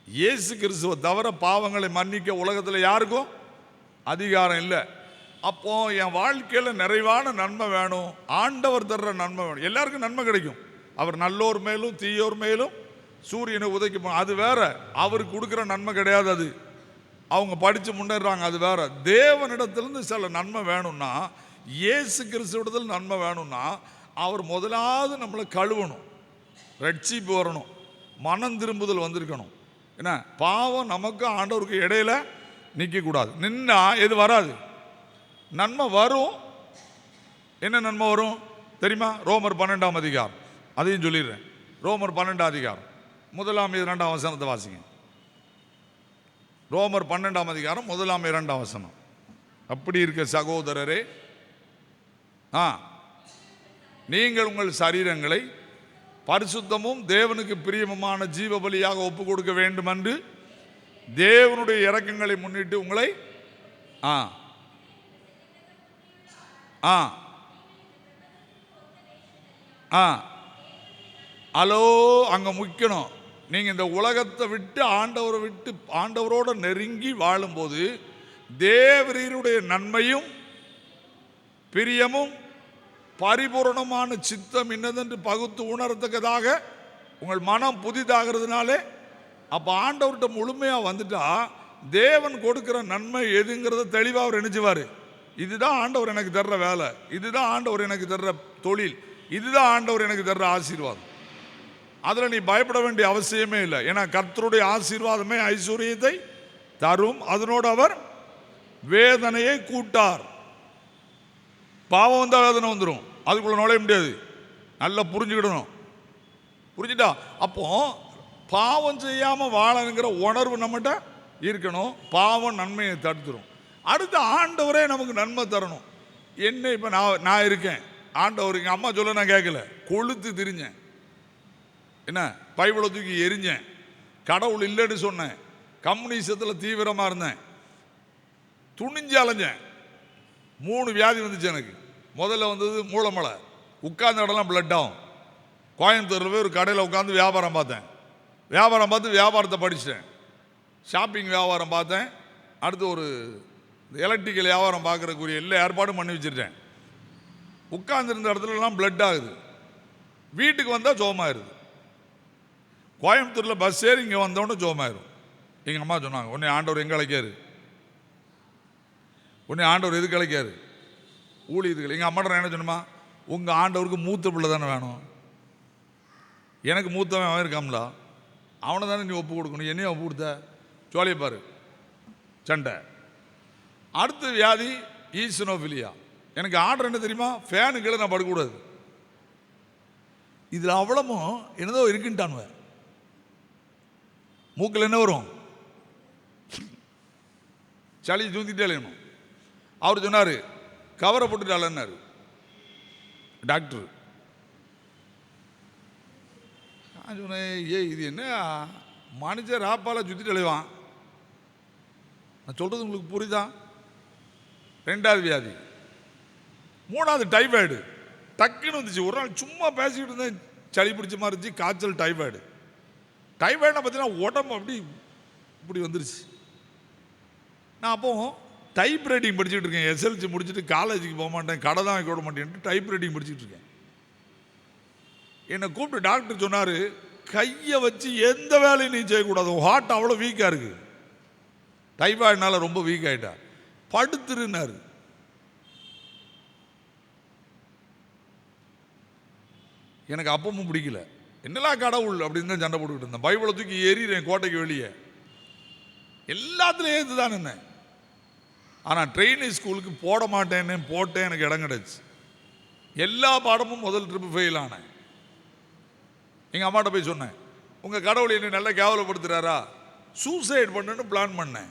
இயேசு கிறிஸ்துவை தவிர பாவங்களை மன்னிக்க உலகத்தில் யாருக்கும் அதிகாரம் இல்லை. அப்போ என் வாழ்க்கையில் நிறைவான நன்மை வேணும், ஆண்டவர் தர்ற நன்மை வேணும். எல்லாருக்கும் நன்மை கிடைக்கும். அவர் நல்லோர் மேலும் தீயோர் மேலும் சூரியனை உதைக்க, அது வேற. அவருக்கு கொடுக்குற நன்மை கிடையாது, அது அவங்க படித்து முன்னேறாங்க, அது வேற. தேவனிடத்திலிருந்து சில நன்மை வேணும்னா, இயேசு கிறிஸ்துவிடத்தில் நன்மை வேணும்னா அவர் முதலாவது நம்மளை கழுவணும், ரட்சிப்பு வரணும், மனம் திரும்புதல் வந்திருக்கணும். என்ன, பாவம் நமக்கு ஆண்டவருக்கு இடையில நிற்கக்கூடாது. நின்னா எது வராது, நன்மை வரும். என்ன நன்மை வரும் தெரியுமா? ரோமர் 12ஆம் அதிகாரம், அதையும் சொல்லிடுறேன். ரோமர் 12ஆம் அதிகாரம் 1-2 வசனத்தை வாசிங்க. ரோமர் 12ஆம் அதிகாரம் 1-2 வசனம். அப்படி இருக்க சகோதரரே, நீங்கள் உங்கள் சரீரங்களை பரிசுத்தமும் தேவனுக்கு பிரியமுமான ஜீவ பலியாக ஒப்பு கொடுக்க வேண்டும் என்று தேவனுடைய இரக்கங்களை முன்னிட்டு உங்களை அலோ அங்க முக்கணும். நீங்க இந்த உலகத்தை விட்டு ஆண்டவரோட நெருங்கி வாழும்போது தேவரீருடைய நன்மையும் பிரியமும் பரிபூரணமான சித்தம் இன்னதென்று பகுத்து உணரத்தக்கதாக உங்கள் மனம் புதிதாகிறதுனாலே, அப்போ ஆண்டவர்கிட்ட முழுமையாக வந்துட்டா தேவன் கொடுக்கிற நன்மை எதுங்கிறத தெளிவாக அவர் நினைச்சுவார். இதுதான் ஆண்டவர் எனக்கு தர்ற வேலை, இதுதான் ஆண்டவர் எனக்கு தர்ற தொழில், இதுதான் ஆண்டவர் எனக்கு தர்ற ஆசீர்வாதம். அதில் நீ பயப்பட வேண்டிய அவசியமே இல்லை. ஏன்னா கர்த்தருடைய ஆசீர்வாதமே ஐஸ்வர்யத்தை தரும், அதனோடு அவர் வேதனையை கூட்டார். பாவம் வந்தால் வேதனை வந்துடும், அதுக்குள்ள நுழைய முடியாது. நல்லா புரிஞ்சுக்கிடணும். புரிஞ்சுட்டா? அப்போ பாவம் செய்யாமல் வாழணுங்கிற உணர்வு நம்மகிட்ட இருக்கணும். பாவம் நன்மையை தடுத்துரும். அடுத்த ஆண்டவரே நமக்கு நன்மை தரணும். என்ன இப்போ நான் இருக்கேன், ஆண்டவர் எங்கள் அம்மா சொல்ல நான் கேட்கல, கொளுத்து திரிஞ்சேன், என்ன பைபிளை தூக்கி எரிஞ்சேன், கடவுள் இல்லைன்னு சொன்னேன், கம்யூனிசத்தில் தீவிரமாக இருந்தேன், துணிஞ்சு அலைஞ்சேன். 3 வியாதி வந்துச்சு எனக்கு. முதல்ல வந்தது மூலமலை, உட்கார்ந்த இடம்லாம் பிளட் ஆகும். கோயம்புத்தூரில் போய் ஒரு கடையில் உட்காந்து வியாபாரம் பார்த்தேன். வியாபாரம் பார்த்து வியாபாரத்தை படிச்சிட்டேன். ஷாப்பிங் வியாபாரம் பார்த்தேன். அடுத்து ஒரு எலக்ட்ரிக்கல் வியாபாரம் பார்க்குறக்குரிய எல்லா ஏற்பாடும் பண்ணி வச்சுருக்கேன். உட்கார்ந்துருந்த இடத்துலலாம் பிளட் ஆகுது. வீட்டுக்கு வந்தால் ஜோமாயிருது. கோயம்புத்தூரில் பஸ் ஏறி இங்கே வந்தோடனே ஜோமாயிரும். எங்கள் அம்மா சொன்னாங்க, உன்னை ஆண்டவர் எங்கே அழைக்காரு, உன்னை ஆண்டவர் எதுக்கு அழைக்காரு, ஊழியத்துக்கு. எங்கள் அம்மாட்ட என்ன சொன்னமா, உங்கள் ஆண்டவருக்கு மூத்த பிள்ளை தானே வேணும், எனக்கு மூத்தவன் அவன் இருக்காம்ல, அவனை தானே நீ ஒப்பு கொடுக்கணும், என்னையும் ஒப்பு கொடுத்த ஜோலியை பாரு, சண்டை. அடுத்த வியாதி ஈசனோஃபிலியா. எனக்கு ஆர்டர் என்ன தெரியுமா, ஃபேனு கீழே நான் படுக்கக்கூடாது. இதில் அவ்வளவும் என்னதோ இருக்குன்ட்டானுவ. மூக்கில் என்ன வரும், சளி தூந்திட்டே இல்லையணும். அவர் சொன்னார், கவரை போட்டுட்டாலன்னாரு டாக்டர். நான் சொன்னேன், இது என்ன மனுஷன் ராப்பால சுற்றிட்டு அலைவான், நான் சொல்கிறது உங்களுக்கு புரியுதா? 2வது வியாதி. 3வது டைஃபாய்டு. டக்குன்னு வந்துச்சு. ஒரு நாள் சும்மா பேசிக்கிட்டு இருந்தேன், சளி பிடிச்ச மாதிரி இருந்துச்சு, காய்ச்சல் டைஃபாய்டு. டைஃபாய்டுனா பார்த்தீங்கன்னா உடம்பு அப்படி இப்படி வந்துருச்சு. நான் அப்போ டைப் ரைட்டிங் படிச்சுட்டு இருக்கேன். எஸ்எல்சி முடிச்சுட்டு காலேஜுக்கு போக மாட்டேன், கடை தான் வைக்க விட மாட்டேன்ட்டு டைப் ரைட்டிங் படிச்சுட்டு இருக்கேன். என்னை கூப்பிட்டு டாக்டர் சொன்னார், கையை வச்சு எந்த வேலையும் நீ செய்யக்கூடாது, ஹார்ட் அவ்வளோ வீக்காக இருக்குது, டைஃபாய்டுனால ரொம்ப வீக் ஆகிட்டா, படுத்துருன்னாரு. எனக்கு அப்பவும் பிடிக்கல. என்னெல்லாம் கடவுள் அப்படின்னு தான் சண்டை போட்டுக்கிட்டு இருந்தேன். பைபிளை தூக்கி எறிறேன் கோட்டைக்கு வெளியே, எல்லாத்துலேயும் ஏற்று தான் என்ன. ஆனால் ட்ரெயினிங் ஸ்கூலுக்கு போட மாட்டேன்னு போட்டேன், எனக்கு இடம் கிடச்சி. எல்லா பாடமும் முதல் ட்ரிப்பு ஃபெயில் ஆனேன். எங்கள் அம்மாட்ட போய் சொன்னேன், உங்கள் கடவுள் என்னை நல்லா கேவலப்படுத்துகிறாரா, சூசைட் பண்ணுன்னு பிளான் பண்ணேன்.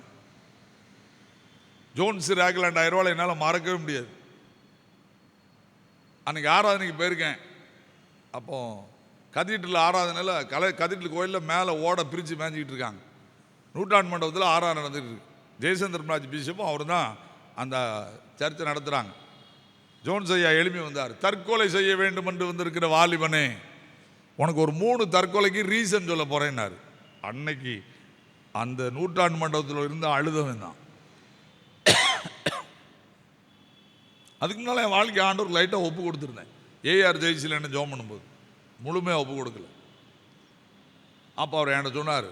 ஜோன்ஸ் ராக்லாண்ட் ஆயிரவாள் என்னால் மறக்கவே முடியாது. அன்றைக்கி ஆராதனைக்கு போயிருக்கேன். அப்போ கதீட்ரல் ஆராதனையில் கதீட்ரல் கோயிலில் மேலே ஓட பிரித்து மேய்ஞ்சிக்கிட்டு இருக்காங்க. நூற்றாண்டு மண்டபத்தில் ஆராதனை நடந்துகிட்டு இருக்கு. ஜெயசந்திரராஜ் பிஷப்பும் அவர் தான் அந்த சர்ச்சை நடத்துகிறாங்க. ஜோன்ஸ் ஐயா எழுப்பி வந்தார். தற்கொலை செய்ய வேண்டும் என்று வந்திருக்கிற வாலிபனே, உனக்கு ஒரு 3 தற்கொலைக்கு ரீசன் சொல்ல போகிறேன்னாரு. அன்னைக்கு அந்த நூற்றாண்டு மண்டபத்தில் இருந்து அழுதவன் தான். அதுக்கு முன்னால் என் வாழ்க்கை ஆண்டவர் லைட்டாக ஒப்பு கொடுத்துருந்தேன். ஏஆர் ஜெயிச்சில் என்ன ஜோம் பண்ணும்போது முழுமையாக ஒப்பு கொடுக்கல. அப்போ அவர் என்கிட்ட சொன்னார்,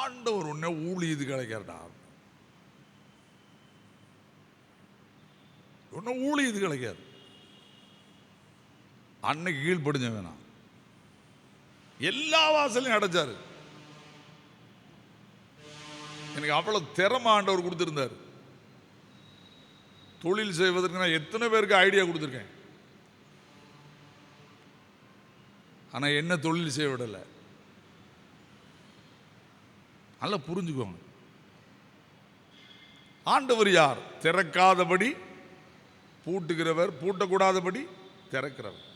ஆண்டவர் உன்னை ஊழியது கிடைக்கிறடா, ஒன்றும் ஊழியது கிடைக்காது. அன்னைக்கு கீழ்படிஞ்ச வேணாம், எல்லா வாசலையும் அடைச்சாரு. எனக்கு அவ்வளோ திறமை ஆண்டவர் கொடுத்துருந்தார். தொழில் செய்வதற்கு நான் எத்தனை பேருக்கு ஐடியா கொடுத்துருக்கேன். ஆனால் என்ன தொழில் செய்ய விடலை. நல்லா புரிஞ்சுக்கோங்க, ஆண்டவர் யார்? திறக்காதபடி பூட்டுகிறவர், பூட்டக்கூடாதபடி திறக்கிறவர்.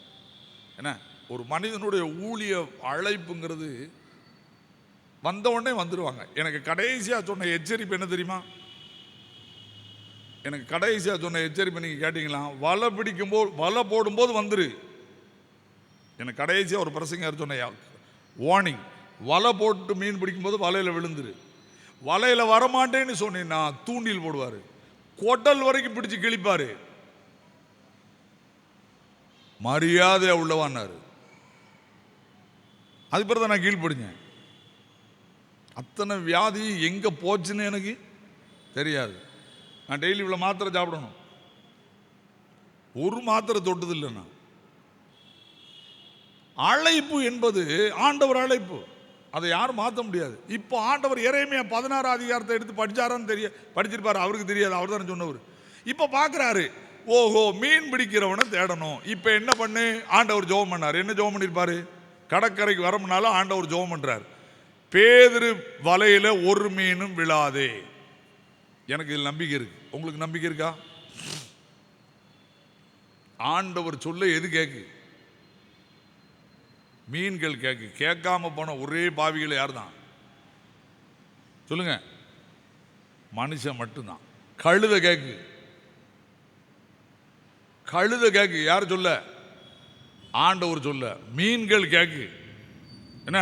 என்ன, ஒரு மனிதனுடைய ஊழிய அழைப்புங்கிறது வந்த உடனே வந்துடுவாங்க. எனக்கு கடைசியாக சொன்ன எச்சரிப்பு என்ன தெரியுமா? எனக்கு கடைசியாக சொன்ன எச்சரிப்பு நீங்கள் கேட்டீங்களா? வலை பிடிக்கும்போது, வலை போடும்போது வந்துரு. எனக்கு கடைசியாக ஒரு பிரசங்கர் சொன்ன வார்னிங், வலை போட்டு மீன் பிடிக்கும்போது வலையில் விழுந்துரு. வலையில் வரமாட்டேன்னு சொன்னீங்கன்னா தூண்டில் போடுவார், கொட்டல் வரைக்கும் பிடிச்சி கிழிப்பார். மரியாதை உள்ளவான்னாரு. அது பிறகு தான் நான் கீழ்படிஞ்சேன். அத்தனை வியாதி எங்கே போச்சுன்னு எனக்கு தெரியாது. நான் டெய்லி இவ்வளோ மாத்திரை சாப்பிடணும், ஒரு மாத்திரை தொட்டது இல்லை. நான் அழைப்பு என்பது ஆண்டவர் அழைப்பு, அதை யாரும் மாற்ற முடியாது. இப்போ ஆண்டவர் எரேமியா 16 அதிகாரத்தை எடுத்து படிச்சாரான்னு படிச்சிருப்பாரு, அவருக்கு தெரியாது, அவர் தானே சொன்னவர். இப்போ பார்க்குறாரு, ஓஹோ மீன் பிடிக்கிறவனை தேடணும். இப்போ என்ன பண்ணு, ஆண்டவர் ஜெபம் பண்ணார். என்ன ஜெபம் பண்ணியிருப்பாரு? கடற்கரைக்கு வரமுனாலும் ஆண்டவர் ஜெபம் பண்ணுறார், பேதுரு வலையில் ஒரு மீனும் விழாதே. எனக்கு இதில் நம்பிக்கை இருக்கு. உங்களுக்கு நம்பிக்கை இருக்கா? ஆண்டவர் சொல்ல எது கேக்கு? மீன்கள் கேக்கு. கேட்காம போன ஒரே பாவிகள் யார் தான் சொல்லுங்க? மனுஷன் மட்டும்தான். கழுத கேக்கு, கழுத கேக்கு. யார் சொல்ல? ஆண்டவர் சொல்ல. மீன்கள் கேக்கு. என்ன,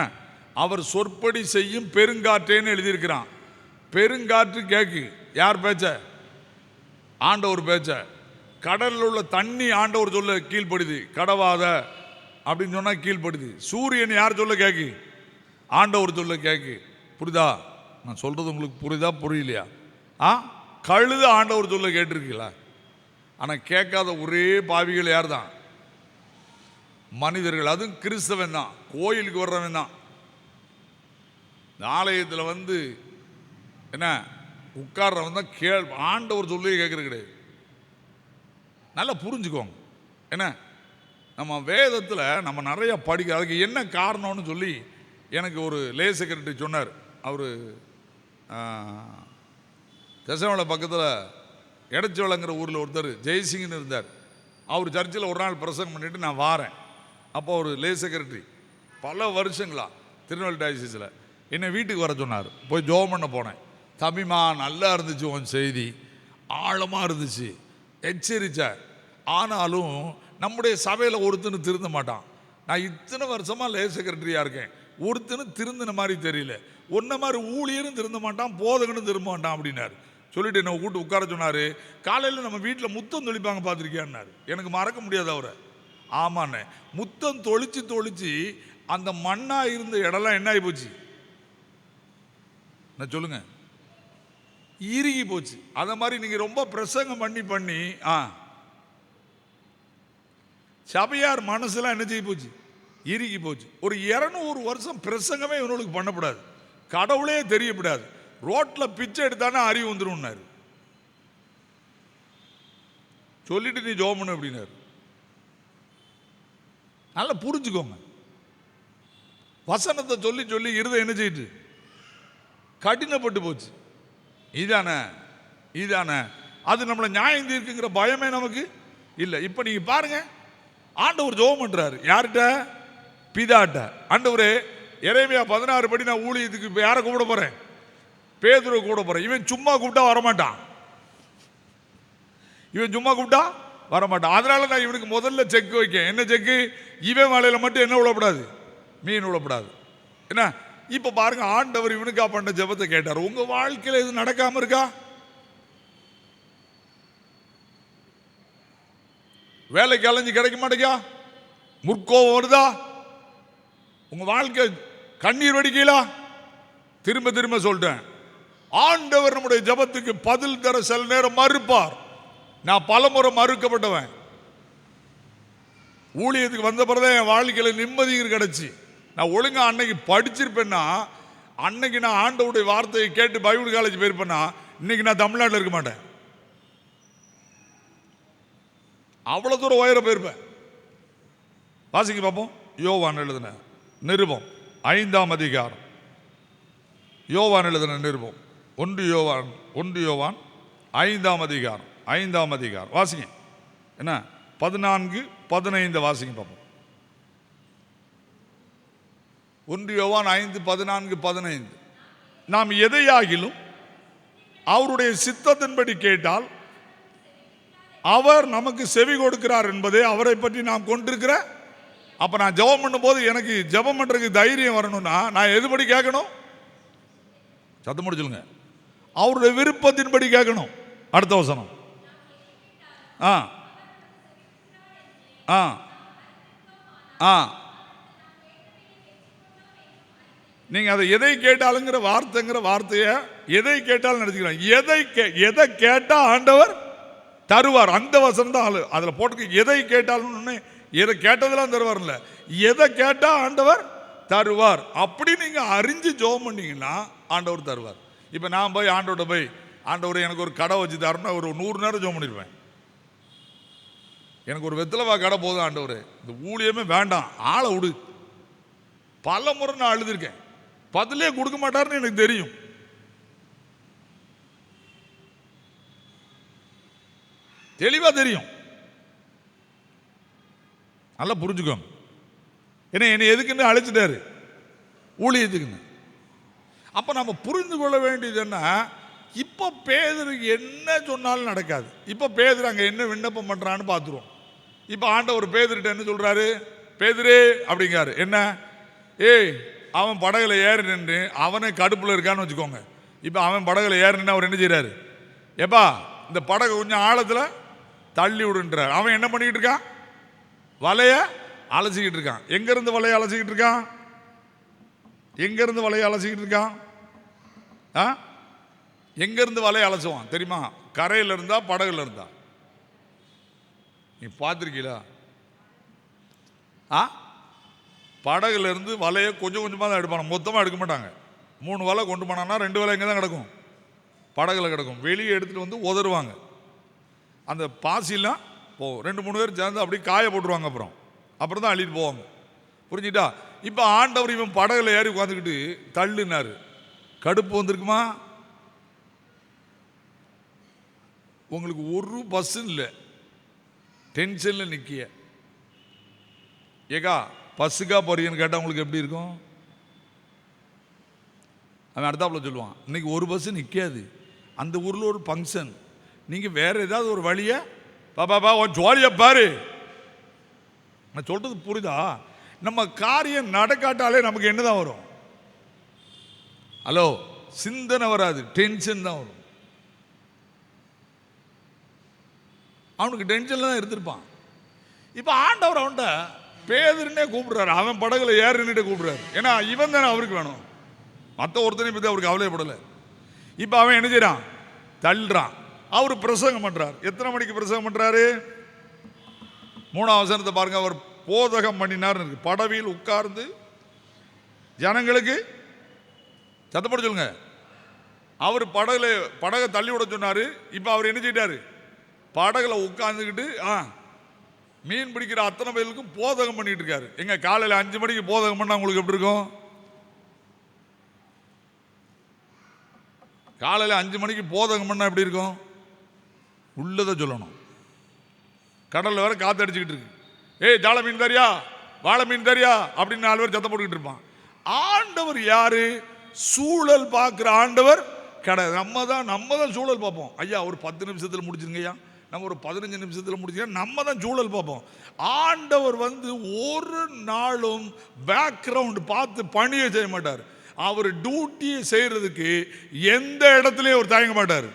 அவர் சொற்படி செய்யும் பெருங்காற்றேன்னு எழுதியிருக்கிறான். பெருங்காற்று கேக்கு. யார் பேச்ச? ஆண்டவர் பேச்ச. கடலில் உள்ள தண்ணி ஆண்டவர் சொல்ல கீழ்ப்படுது, கடவாத அப்படின்னு சொன்னா கீழ்ப்படுது. சூரியன் யார் சொல்ல கேக்கு? ஆண்டவர் சொல்ல கேக்கு. புரியுதா? நான் சொல்றது உங்களுக்கு புரியுதா புரியலையா? கழுத ஆண்டவர் சொல்ல கேட்டிருக்கீங்களா? ஆனால் கேட்காத ஒரே பாவிகள் யார் தான்? மனிதர்கள். அதுவும் கிறிஸ்தவன் தான், கோயிலுக்கு வர்றவன் தான். ஆலயத்தில் வந்து என்ன உட்கார்றவன் தான் ஆண்டவர் சொல்லி கேட்கறது கிடையாது. நல்லா புரிஞ்சுக்கோங்க. என்ன, நம்ம வேதத்தில் நம்ம நிறைய படிக்க, அதுக்கு என்ன காரணம்னு சொல்லி எனக்கு ஒரு லே செக்ரட்டரி சொன்னார். அவர் தசமலை பக்கத்தில் எடச்சோளங்கிற ஊரில் ஒருத்தர் ஜெய்சிங்னு இருந்தார். அவர் சர்ச்சில் ஒரு நாள் பிரசங்கம் பண்ணிட்டு நான் வாரேன். அப்போ ஒரு லே செக்ரட்டரி பல வருஷங்களா திருநெல்வேலி டயசிஸில் என்னை வீட்டுக்கு வர சொன்னார். போய் ஜெபம் பண்ண போனேன். தம்பிமா நல்லா இருந்துச்சு, உன் செய்தி ஆழமாக இருந்துச்சு, எச்சரிச்சார். ஆனாலும் நம்முடைய சபையில் ஒருத்தனும் திருந்த மாட்டான். நான் இத்தனை வருஷமாக லே செக்ரட்டரியாக இருக்கேன், ஒருத்தனும் திருந்தின மாதிரி தெரியல. ஒன்றை மாதிரி ஊழியரும் திருந்த மாட்டான், போதகனும் திரும்ப மாட்டான் அப்படின்னாரு. சொல்லிட்டு என்னை கூட்டு உட்கார சொன்னார். காலையில் நம்ம வீட்டில் முத்தம் தொளிப்பாங்க பார்த்துருக்கியான்னாரு. எனக்கு மறக்க முடியாது அவரை. ஆமாண்ணே, முத்தம் தொளிச்சு தொளிச்சு அந்த மண்ணாக இருந்த இடம்லாம் என்ன ஆகி போச்சு? நான் சொல்லுங்க, இறுகி போச்சு. அதை மாதிரி நீங்கள் ரொம்ப பிரசங்கம் பண்ணி பண்ணி சபையார் மனசுலாம் என்ன செய்ய போச்சு? இறுகி போச்சு. ஒரு 200 வருஷம் பிரசங்கமே இவனுக்கு பண்ணப்படாது, கடவுளே தெரியப்படாது. ரோட்டில் பிச்சை எடுத்தானே அறிவு வந்துடும் சொல்லிட்டு நீ ஜெபம் பண்ணு அப்படின்னாரு. நல்லா புரிஞ்சுக்கோங்க. வசனத்தை சொல்லி சொல்லி இருதயம் என்ன செய்யுது? கடினப்பட்டு போச்சு. இதானே இதானே அது நம்மளை நியாயம் தீர்க்குங்கிற பயமே நமக்கு இல்லை. இப்போ நீங்க பாருங்க, ஆண்டவர் ஜெபம் பண்றாரு யார்கிட்ட? பிதாட்ட. ஆண்டவரே, எரேமியா 16 படி நான் ஊழியத்துக்கு இப்போ யாரை கூப்பிட போறேன்? பேதுருவை கூப்பிட போறேன். இவன் சும்மா கூப்பிட்டா வரமாட்டான். இவன் சும்மா கூப்பிட்டா வரமாட்டான். அதனால நான் இவனுக்கு முதல்ல செக் வைக்க. என்ன செக்கு? இவன் வேலையில மட்டும் என்ன விழப்படாது? மீன் விழப்படாது. என்ன? இப்ப பாருங்க, ஆண்டவர் இவனுக்கா பண்ண ஜெபத்தை கேட்டார். உங்க வாழ்க்கையில இது நடக்காம இருக்கா? வேலைக்கு அலைஞ்சு கிடைக்க மாட்டேங்கா? முற்கோபம் வருதா? உங்க வாழ்க்கை கண்ணீர் வடிக்கலா? திரும்ப திரும்ப சொல்றேன், ஆண்டவர் நம்முடைய ஜெபத்துக்கு பதில் தர சில நேரம் மறுப்பார். நான் பலமுறை மறுக்கப்பட்டவன். ஊழியத்துக்கு வந்த பிறகு என் வாழ்க்கையில நிம்மதி கிடைச்சி. நான் ஒழுங்கா அன்னைக்கு படிச்சிருப்பேன்னா, அன்னைக்கு நான் ஆண்டவருடைய வார்த்தையை கேட்டு பைபிள் காலேஜ் போயிருப்பேன்னா, இன்னைக்கு நான் தமிழ்நாட்டில் இருக்க மாட்டேன். அவ்வளவு தூரம் உயர போயிருப்பேன். வாசிக்க பார்ப்போம். யோவான் எழுதின நிருபம் 5ஆம் அதிகாரம். யோவான் எழுதின நிருபம் 1 யோவான் 5ஆம் அதிகாரம். 5ஆம் அதிகாரம் வாசிங்க. என்ன? 14, 15 வாசிங்க பார்ப்போம். 1 யோவான் 5, 14, 15. நாம் எதையாகிலும் அவருடைய சித்தத்தின்படி கேட்டால் அவர் நமக்கு செவி கொடுக்கிறார் என்பதே அவரை பற்றி நாம் கொண்டிருக்கிற. அப்ப நான் ஜெபம் பண்ணும் போது எனக்கு ஜெபம் பண்றதுக்கு தைரியம் வரணும்னா நான் எதுபடி கேட்கணும்? சத்தம் போட்டு சொல்லுங்க. அவருடைய விருப்பத்தின்படி கேட்கணும். அடுத்த வசனம். ஆ ஆ ஆ நீங்க அதை எதை கேட்டாலுங்கிற வார்த்தையை எதை கேட்டாலும் நினைச்சுக்கலாம். எதை கேட்டா ஆண்டவர் தருவார். அந்த வசனம் தான் அதுல போட்டு. எதை கேட்டாலும் எதை கேட்டதெல்லாம் தருவார் இல்ல, எதை கேட்டா ஆண்டவர் தருவார். அப்படி நீங்க அறிஞ்சு ஜெபம் பண்ணீங்கன்னா ஆண்டவர் தருவார். இப்ப நான் போய் ஆண்டவர்கிட்ட போய், ஆண்டவர் எனக்கு ஒரு கடை வச்சு தரணும்னா ஒரு 100 நேரம் ஜெபம் பண்ணிருப்பேன். எனக்கு ஒரு வெத்தலைவா கடை போதும் ஆண்டவர், இந்த ஊழியமே வேண்டாம், ஆளை விடு. பல முறை நான் அழுதுருக்கேன். பதிலே கொடுக்க மாட்டாருன்னு எனக்கு தெரியும். தெளிவா தெரியும். நல்லா புரிஞ்சுக்கோங்க. என்னை எதுக்குன்னு அழைச்சிட்டாரு? ஊழியத்துக்குன்னு. அப்ப நம்ம புரிந்து கொள்ள வேண்டியது என்ன? இப்ப பேதுருக்கு என்ன சொன்னாலும் நடக்காது. இப்ப பேதுரு அங்க என்ன விண்ணப்பம் பண்றான்னு பார்த்துருவோம். இப்ப ஆண்டவர் பேதுருட்ட என்ன சொல்றாரு? பேதுரு அப்படிங்காரு. என்ன? ஏய், அவன் படகுல ஏறி நின்று அவனை கடுப்புல இருக்கான்னு வச்சுக்கோங்க. இப்ப அவன் படகுல ஏறி நின்று அவர் என்ன செய்யறாரு? ஏப்பா, இந்த படகு கொஞ்சம் ஆழத்துல தள்ளி விடுன்றார். அவன் என்ன பண்ணிக்கிட்டு இருக்கான்? வலைய அலசிக்கிட்டு இருக்கான். எங்க இருந்து வலைய அலசிக்கிட்டு இருக்கான்? எங்க இருந்து வலைய அலசிக்கிட்டு இருக்கான்? எங்க இருந்து வலைய அலசுவான் தெரியுமா? கரையில இருந்தா படகுல இருந்தா? நீ பார்த்திருக்கீங்களா? படகுல இருந்து வலைய கொஞ்சம் கொஞ்சமா தான் எடுப்பாங்க, மொத்தமா எடுக்க மாட்டாங்க. 3 வலை கொண்டு போனான்னா 2 வலை எங்க தான் கிடக்கும்? படகுல கிடக்கும். வெளியே எடுத்துட்டு வந்து உதறுவாங்க. அந்த பாசிலாம் போகும். 2-3 பேர் சேர்ந்து அப்படியே காய போட்டுருவாங்க. அப்புறம் தான் அள்ளிட்டு போவாங்க. புரிஞ்சுட்டா? இப்போ ஆண்டவர் இவன் படகுல ஏறி உட்காந்துக்கிட்டு தள்ளுனாரு. கடுப்பு வந்திருக்குமா? உங்களுக்கு ஒரு பஸ் இல்லை, டென்ஷன்ல நிற்கிய. ஏகா பஸ்ஸுக்கா போறீங்கன்னு கேட்டால் உங்களுக்கு எப்படி இருக்கும்? அவன் அடுத்தாப்புல சொல்லுவான், இன்னைக்கு ஒரு பஸ் நிற்காது, அந்த ஊரில் ஒரு ஃபங்க்ஷன், நீங்கள் வேற ஏதாவது ஒரு வழியை பாப்பா உன் ஜோலியை பாரு. நான் சொல்றது புரியுதா? நம்ம காரியம் நடக்காட்டாலே நமக்கு என்னதான் வரும்? ஹலோ, சிந்தனை வராது, டென்ஷன் தான் வரும். அவனுக்கு டென்ஷன்ல தான் இருந்திருப்பான். இப்போ ஆண்டவர் அவன்கிட்ட பேதுருன்னே கூப்பிடுறாரு. அவன் படகுல ஏறிட்டு கூப்பிடுறாரு. ஏன்னா இவன் தானே அவருக்கு வேணும், மற்ற ஒருத்தனையும் பற்றி அவருக்கு கவலைப்படலை. இப்போ அவன் என்ன செய்யறான்? தள்ளுறான். அவர் பிரசங்கம் பண்றார். எத்தனை மணிக்கு பிரசங்கம் பண்றாரு? 3ஆம் வசனத்தை பாருங்க. அவர் போதகம் பண்ணினார். படவில் உட்கார்ந்து ஜனங்களுக்கு சத்தப்பட சொல்லுங்க. அவர் படகை தள்ளி விட சொன்னாரு. இப்ப அவர் என்ன செய்தாரு? படகுல உட்கார்ந்துக்கிட்டு மீன் பிடிக்கிற அத்தனை பேருக்கும் போதகம் பண்ணிட்டு இருக்காரு. எங்க காலையில் 5 மணிக்கு போதகம் பண்ணா உங்களுக்கு எப்படி இருக்கும்? காலையில் 5 மணிக்கு போதகம் பண்ணால் எப்படி இருக்கும்? உள்ளதை சொல்லணும். கடலில் வேற காற்று அடிச்சுக்கிட்டு இருக்கு. ஏய் ஜால மீன் தரியா, வாழை மீன் தரியா அப்படின்னு 4 பேர் சத்தம் போட்டுக்கிட்டு இருப்பான். ஆண்டவர் யாரு? சூழல் பார்க்குற ஆண்டவர் கிடையாது. நம்ம தான் சூழல் பார்ப்போம். ஐயா ஒரு 10 நிமிஷத்தில் முடிச்சுருங்கய்யா, நம்ம ஒரு 15 நிமிஷத்தில் முடிச்சுங்க, நம்ம தான் சூழல் பார்ப்போம். ஆண்டவர் ஒரு நாளும் பேக்ரவுண்ட் பார்த்து பணியை செய்ய மாட்டார். அவர் டியூட்டியை செய்யறதுக்கு எந்த இடத்துலையும் அவர் தயங்க மாட்டார்.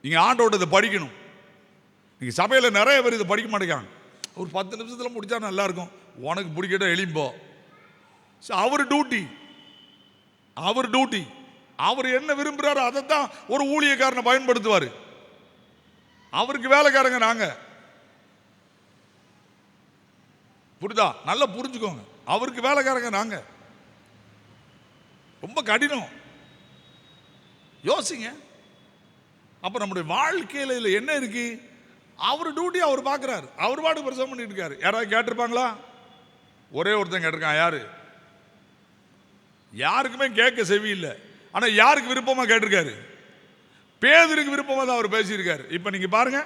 நீங்கள் ஆண்டோட இதை படிக்கணும். நீங்கள் சபையில் நிறைய பேர் இதை படிக்க மாட்டேங்காங்க. ஒரு 10 நிமிஷத்தில் முடித்தா நல்லா இருக்கும், உனக்கு பிடிக்கிட்ட எளிம்போ. அவர் டியூட்டி, அவர் என்ன விரும்புகிறாரோ அதை தான் ஒரு ஊழியக்காரனை பயன்படுத்துவார். அவருக்கு வேலைக்காரங்க நாங்க. புரியுதா? நல்லா புரிஞ்சுக்கோங்க. அவருக்கு வேலைக்காரங்க நாங்க. ரொம்ப கடினம். யோசிங்க. அப்ப நம்முடைய வாழ்க்கையில இதுல என்ன இருக்கு? அவர் டியூட்டி அவர் பார்க்கிறார். அவர் பாட்டு பிரசவம் பண்ணிட்டு இருக்காரு. யாராவது கேட்டிருப்பாங்களா? ஒரே ஒருத்தன் கேட்டிருக்கான். யாரு? யாருக்குமே கேட்க செவி இல்லை. ஆனா யாருக்கு விருப்பமா கேட்டிருக்காரு? பேதுருக்கு விருப்பமா தான் அவர் பேசியிருக்காரு. இப்ப நீங்க பாருங்க,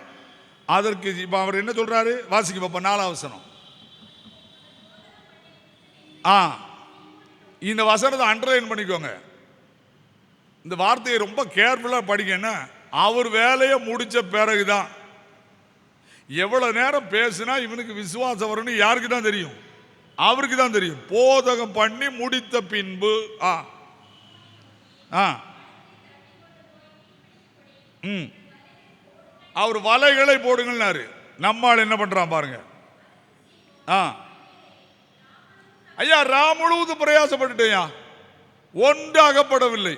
அதற்கு இப்ப அவர் என்ன சொல்றாரு? வாசிக்க பார்ப்போம் 4ஆம் வசனம். இந்த வசனத்தை அண்டர்லைன் பண்ணிக்கோங்க. இந்த வார்த்தையை ரொம்ப கேர்ஃபுல்லா படிக்கன்னா, அவர் வேலையை முடிச்ச பிறகுதான் எவ்வளவு நேரம் பேசினா இவனுக்கு விசுவாசம் வரும்னு யாருக்கு தான் தெரியும்? அவருக்கு தான் தெரியும். போதகம் பண்ணி முடித்த பின்பு அவர் வலைகளை போடுங்கள்னாரு. நம்மால் என்ன பண்றான் பாருங்க. ஐயா ராம் முழுவதும் பிரயாசப்பட்டுட்டேயா, ஒன்று அகப்படவில்லை.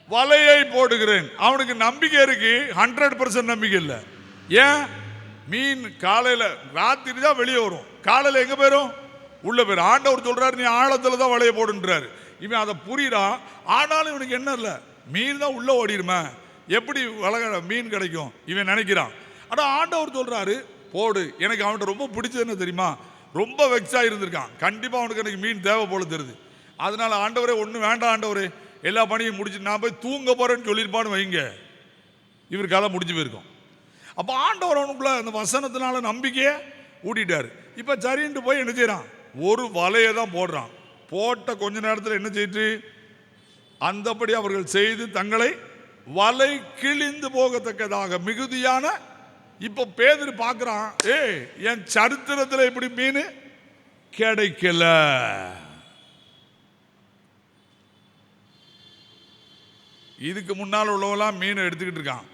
வலையை போடுகிறேன். அவனுக்கு நம்பிக்கை இருக்கு, 100% நம்பிக்கை இல்லை. ஏன்? மீன் காலையில ராத்திரி தான் வெளியே வரும், காலையில எங்க போயிரும்? உள்ள போயிரும். ஆண்டவர் சொல்றாரு நீ ஆழத்துல தான் வலையை போடுன்றாரு. இவன் அதை புரியுறான். ஆனாலும் இவனுக்கு என்ன இல்லை, மீன் தான் உள்ள ஓடிடுமே, எப்படி மீன் கிடைக்கும் இவன் நினைக்கிறான். ஆனா ஆண்டவர் சொல்றாரு போடு. எனக்கு அவன்கிட்ட ரொம்ப பிடிச்சது என்ன தெரியுமா? ரொம்ப வெக்ஸா இருந்திருக்கான். கண்டிப்பா அவனுக்கு எனக்கு மீன் தேவை போல தெரியுது. அதனால ஆண்டவரே ஒண்ணு வேண்டாம், ஆண்டவரே எல்லா பணியும் முடிச்சு நான் போய் தூங்க போறேன்னு சொல்லியிருப்பான்னு வைங்க, இவர் கதை முடிஞ்சு போயிருக்கும். அப்ப ஆண்டவர் அவனுக்குள்ள அந்த வசனத்தினால நம்பிக்கையை ஊட்டிட்டாரு. இப்ப சரின்ட்டு போய் என்ன செய்யறான்? ஒரு வலையை தான் போடுறான். போட்ட கொஞ்ச நேரத்தில் என்ன செய்து அந்தபடி அவர்கள் செய்து தங்களை வலை கிழிந்து போகத்தக்கதாக மிகுதியான. இப்ப பேதுரு பார்க்கிறான், என் சரித்திரத்தில் இப்படி மீன் கிடைக்கல. இதுக்கு முன்னால் உள்ளவெல்லாம் மீன் எடுத்துக்கிட்டு இருக்கான்,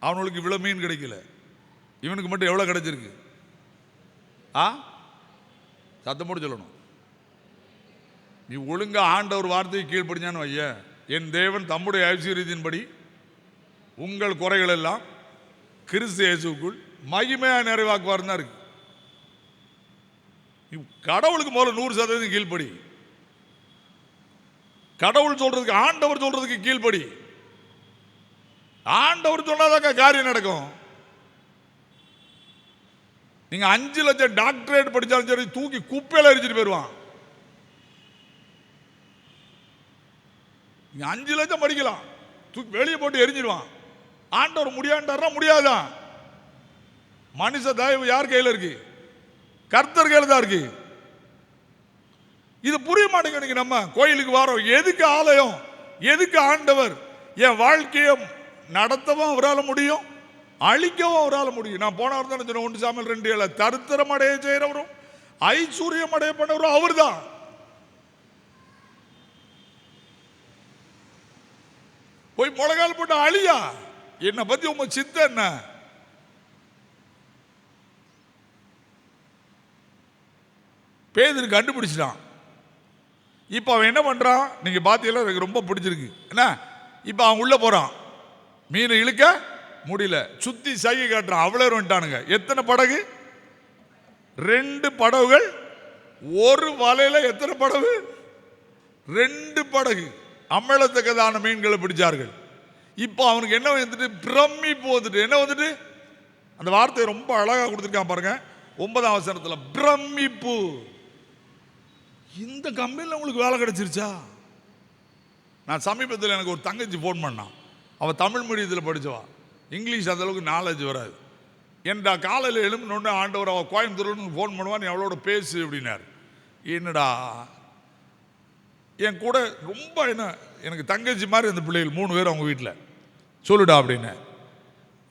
அவனுக்கு இவ்வளவு மீன் கிடைக்கல. இவனுக்கு மட்டும் எவ்வளவு கிடைச்சிருக்கு? சத்தம் போட்டு சொல்லணும். நீ ஒழுங்கா ஆண்டவர் வார்த்தையை கீழ்ப்படிஞ்சான்னு வைய, என் தேவன் தம்முடைய ஐஸ்வரியத்தின்படி உங்கள் குறைகள் எல்லாம் கிறிஸ்து இயேசுவுக்குள் மகிமையா நிறைவாக்குவார் தான் இருக்கு. கடவுளுக்கு முதல்ல 100% கீழ்ப்படி. கடவுள் சொல்றதுக்கு, ஆண்டவர் சொல்றதுக்கு கீழ்ப்படி. ஆண்டவர் சொன்னாதான் காரியம் நடக்கும். நீங்க 5 லட்சம் டாக்டரேட் படிச்சாலும் சரி, தூக்கி குப்பையில எரிஞ்சிட்டு போயிருவான். நீங்க 5 லட்சம் படிக்கலாம், தூக்கி வெளியே போட்டு எரிஞ்சிடுவான். ஆண்டவர் முடியாண்டாரா? முடியாதான். மனுஷ தயவு யார் கையில இருக்கு? கர்த்தர் கையில தான் இருக்கு. இது புரிய மாட்டேங்குது. நம்ம கோயிலுக்கு வரோம், எதுக்கு ஆலயம், எதுக்கு ஆண்டவர்? என் வாழ்க்கையை நடத்தவும் அவரால் முடியும், அழிக்கவும் அவரால் முடியும். நான் போன வாரம் தானே சொன்னேன், 1 சாமுவேல் 2:7 தரித்திரம் அடைய செய்கிறவரும் ஐஸ்வர்யம் அடைய பண்ணவரும் அவர் தான். போய் முழங்கால் போட்டு அழியா, என்னை பத்தி உங்க சித்த என்ன? பேதுரு கண்டுபிடிச்சிட்டான். இப்ப அவன் என்ன பண்றான்? நீங்க பாத்தீங்களா, எனக்கு ரொம்ப பிடிச்சிருக்கு. என்ன, இப்ப அவன் உள்ள போறான், மீன் இழுக்க முடியல, சுத்தி சைகை காட்டுறான். அவ்வளவு வந்துட்டானுங்க. எத்தனை படகு? 2 படகுகள். ஒரு வலையில எத்தனை படகு? 2 படகு. அமிழத்தக்கதான மீன்களை பிடிச்சார்கள். இப்போ அவனுக்கு என்ன வந்துட்டு? பிரமிப்பு வந்துட்டு. என்ன வந்துட்டு? அந்த வார்த்தையை ரொம்ப அழகா கொடுத்துருக்கான் பாருங்க 9ஆம் வசனத்தில். பிரமிப்பு. இந்த கம்பெனியில் உங்களுக்கு வேலை கிடைச்சிருச்சா? நான் சமீபத்தில் எனக்கு ஒரு தங்கச்சி ஃபோன் பண்ணான். அவள் தமிழ் மீடியத்தில் படித்தவா, இங்கிலீஷ் அந்தளவுக்கு நாலேஜ் வராது. என்னடா காலையில் எழும்பினோடனே ஆண்டவர் அவள் கோயம்புத்தூர்னு ஃபோன் பண்ணுவான், நீ அவளோட பேசு அப்படின்னார். என்னடா என் கூட ரொம்ப எனக்கு தங்கச்சி மாதிரி அந்த பிள்ளைகள் 3 பேர் அவங்க வீட்டில். சொல்லுடா அப்படின்னு.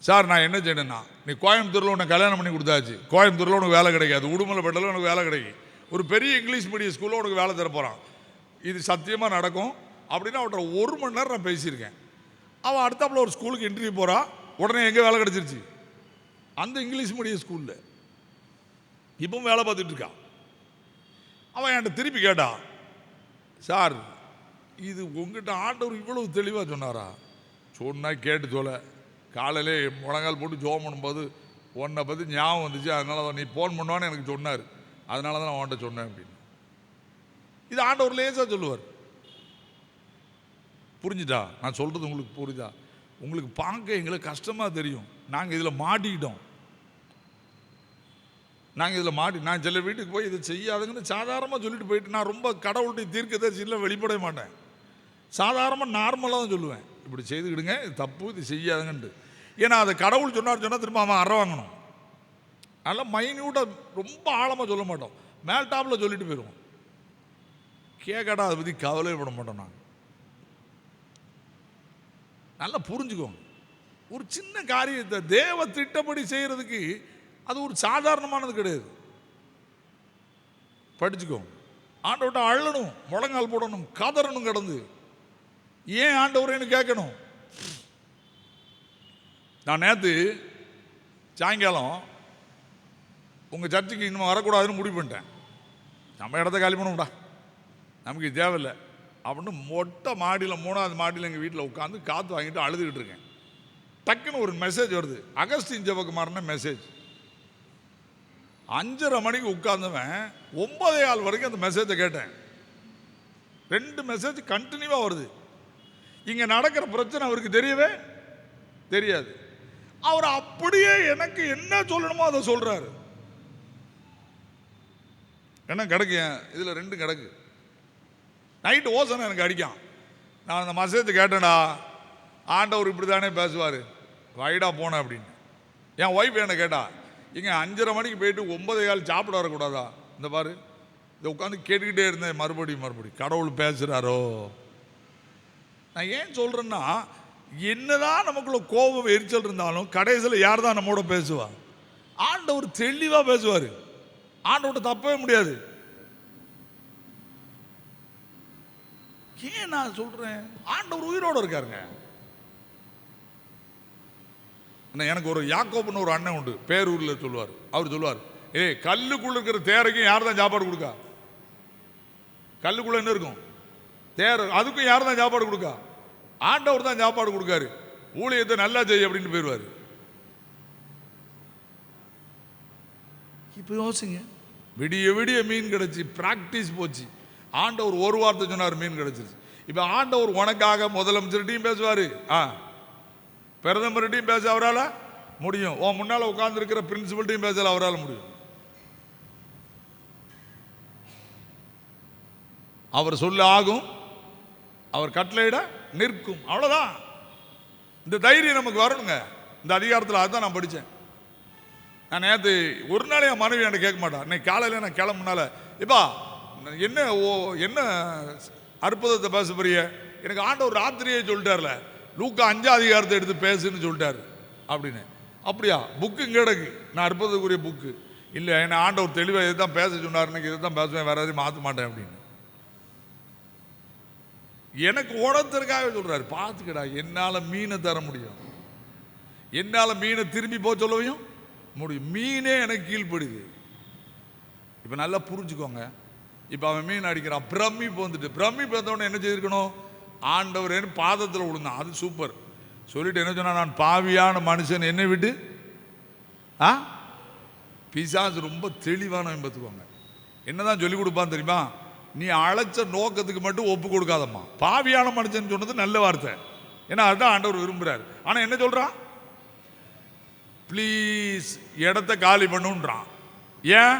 சார் நான் என்ன செய்யணுன்னா, நீ கோயம்புத்தூரில் உன்னை கல்யாணம் பண்ணி கொடுத்தாச்சு, கோயம்புத்தூரில் உனக்கு வேலை கிடைக்காது, உடுமலைப்பேட்டையில் உனக்கு வேலை கிடைக்கும், ஒரு பெரிய இங்கிலீஷ் மீடியம் ஸ்கூலில் உனக்கு வேலை தர போகிறான், இது சத்தியமாக நடக்கும் அப்படின்னு அவட்ட 1 மணி நேரம் நான் பேசியிருக்கேன். அவன் அடுத்தாப்புல ஒரு ஸ்கூலுக்கு இன்டர்வியூ போகிறான். உடனே எங்கே வேலை கிடச்சிருச்சு? அந்த இங்கிலீஷ் மீடியம் ஸ்கூலில். இப்பவும் வேலை பார்த்துட்டு இருக்கான். அவன் என்கிட்ட திருப்பி கேட்டான், சார் இது உங்ககிட்ட ஆண்டவர் இவ்வளவு தெளிவாக சொன்னாரா? சொன்னால் கேட்டு சொல்ல. காலையிலே முழங்கால் போட்டு ஜோம் பண்ணும்போது உன்னை பற்றி ஞாபகம் வந்துச்சு, அதனால தான் நீ ஃபோன் பண்ணுவான்னு எனக்கு சொன்னார், அதனால தான் நான் அவன்கிட்ட சொன்னேன் அப்படின்னு. இது ஆண்டவர் லேசாக சொல்லுவார். புரிஞ்சுட்டா? நான் சொல்கிறது உங்களுக்கு புரியுதா? உங்களுக்கு பார்க்க எங்களுக்கு கஷ்டமாக தெரியும். நாங்கள் இதில் மாட்டிக்கிட்டோம். நான் சில வீட்டுக்கு போய் இதை செய்யாதுங்கன்னு சாதாரணமாக சொல்லிட்டு போயிட்டு, நான் ரொம்ப கடவுளுடைய தீர்க்கதரிசியில் வெளிப்பட மாட்டேன். சாதாரணமாக நார்மலாக தான் சொல்லுவேன், இப்படி செய்துக்கிடுங்க, இது தப்பு, இது செய்யாதுங்கன்ட்டு. ஏன்னா அதை கடவுள் சொன்னார் திரும்ப அவன் அற வாங்கணும். அதனால் மைன்யூட்டாக ரொம்ப ஆழமாக சொல்ல மாட்டோம், மேல் டாப்பில் சொல்லிட்டு போயிடுவோம். கேட்கடா அதை பற்றி கவலைப்பட மாட்டோம். நாங்கள் நல்லா புரிஞ்சுக்கோங்க. ஒரு சின்ன காரியத்தை தேவ திட்டப்படி செய்கிறதுக்கு அது ஒரு சாதாரணமானது கிடையாது. படிச்சுக்கோங்க. ஆண்டவர்கிட்ட அழணும், முழங்கால் போடணும், கதறணும், கடந்து ஏன் ஆண்டவரேன்னு கேட்கணும். நான் நேற்று சாயங்காலம் உங்கள் சர்ச்சுக்கு இன்னும் வரக்கூடாதுன்னு முடிவு பண்ணிட்டேன். நம்ம இடத்த காலி பண்ணணும்டா, நமக்கு தேவையில்லை அப்படின்னு மொட்டை மாடியில் 3வது மாடியில் எங்கள் வீட்டில் உட்காந்து காற்று வாங்கிட்டு அழுதுகிட்டு இருக்கேன். டக்குன்னு ஒரு மெசேஜ் வருது, அகஸ்டின் ஜெபக்குமார்னு மெசேஜ். 5:30 மணிக்கு உட்கார்ந்தவன் 9:15 வரைக்கும் அந்த மெசேஜை கேட்டேன். 2 மெசேஜ் கண்டினியூவாக வருது. இங்கே நடக்கிற பிரச்சனை அவருக்கு தெரியவே தெரியாது. அவர் அப்படியே எனக்கு என்ன சொல்லணுமோ அதை சொல்றாரு. என்ன கிடக்கு இதில் 2 கிடக்கு. நைட்டு ஓசனை எனக்கு அடிக்கான். நான் அந்த மெசேஜ் கேட்டேன்டா, ஆண்டவர் இப்படி தானே பேசுவார், வைடா போனேன் அப்படின்னு. என் ஒய்ஃப் என்ன கேட்டா, இங்கே 5:30 மணிக்கு போயிட்டு 9:15 சாப்பிட வரக்கூடாதா? இந்த பாரு, இதை உட்காந்து கேட்டுக்கிட்டே இருந்தேன், மறுபடியும் கடவுள் பேசுகிறாரோ. நான் ஏன் சொல்கிறேன்னா, என்னதான் நமக்குள்ள கோபம் எரிச்சல் இருந்தாலும் கடைசியில் யார் தான் நம்மோட பேசுவா? ஆண்டவர் தெளிவாக பேசுவார். ஆண்டவர்கிட்ட தப்பவே முடியாது. ஏன் நான் சொல்கிறேன், ஆண்டவர் உயிரோடு இருக்காருங்க. எனக்கு ஒரு யாக்கோப்புன்னு ஒரு அண்ணன் உண்டு, பேரூரில் சொல்லுவார். அவர் சொல்லுவார், கல்லுக்குள்ள இருக்கிற தேரைக்கும் யார் தான் சாப்பாடு கொடுக்கா? கல்லுக்குள்ள என்ன இருக்கும்? தேரை. அதுக்கும் யார் தான் சாப்பாடு கொடுக்கா? ஆண்டவர் தான் சாப்பாடு கொடுக்காரு. ஊழியத்தை நல்லா செய்ய அப்படின்னு போயிடுவார். இப்போ யோசிங்க, விடிய விடிய மீன் கிடைச்சி பிராக்டிஸ் போச்சு. ஆண்டவர் ஒரு வார்த்தை சொன்னார், மீன் கிடைச்சிருச்சு. இப்போ ஆண்டவர் உனக்காக முதலமைச்சர்கிட்டையும் பேசுவார், பிரதமர்கிட்டையும் பேச அவரால் முடியும். முன்னால் உட்கார்ந்து இருக்கிற பிரின்சிபல்ட்டையும் பேசல அவரால் முடியும். அவர் சொல்ல ஆகும், அவர் கட்டளையிட நிற்கும். அவ்வளோதான். இந்த தைரியம் நமக்கு வரணுங்க. இந்த அதிகாரத்தில் அதுதான் நான் படித்தேன். நான் நேற்று ஒரு நாளே என் மனைவி என்கிட்ட கேட்க மாட்டான். இன்னைக்கு காலையில் நான் கிளம்புனால, இப்பா என்ன அற்புதத்தை பேச போறிய? எனக்கு ஆண்டவர் ராத்திரியே சொல்லிட்டார்ல, லூக்கா 5 அதிகாரத்தை எடுத்து பேசுன்னு சொல்லிட்டாரு அப்படின்னு. அப்படியா? புக்கு இங்கே கிடக்கு, நான் அற்புதத்துக்குரிய புக்கு. இல்லை, என்ன ஆண்டவர் தெளிவாக இதை தான் பேச சொன்னார், எனக்கு இதை தான் பேசுவேன், வேற எதையும் மாற்ற மாட்டேன் அப்படின்னு எனக்கு உணர்த்தறதுக்காக சொல்றாரு. பார்த்துக்கடா, என்னால் மீனை தர முடியும், என்னால் மீனை திரும்பி போக சொல்லவையும் முடியும். மீனே எனக்கு கீழ்ப்படுது. இப்போ நல்லா புரிஞ்சுக்கோங்க. இப்போ அவன் மீன் அடிக்கிறான், பிரமிப்பு வந்துட்டு. பிரமிப்பு வந்தவொடனே என்ன செய்திருக்கணும்? ஆண்டவரேன்னு பாதத்தில் விழுந்தான். அது சூப்பர். சொல்லிட்டு என்ன சொன்னா, நான் பாவியான மனுஷன், என்னை விட்டு பிசாசு ரொம்ப தெளிவான பார்த்துக்கோங்க. என்னதான் சொல்லி கொடுப்பான்னு தெரியுமா? நீ அழைச்ச நோக்கத்துக்கு மட்டும் ஒப்பு கொடுக்காதம்மா. பாவியான மனுஷன் சொன்னது நல்ல வார்த்தை, ஏன்னா அதுதான் ஆண்டவர் விரும்புறாரு. ஆனால் என்ன சொல்றான்? ப்ளீஸ் இடத்த காலி பண்ணுன்றான். ஏன்?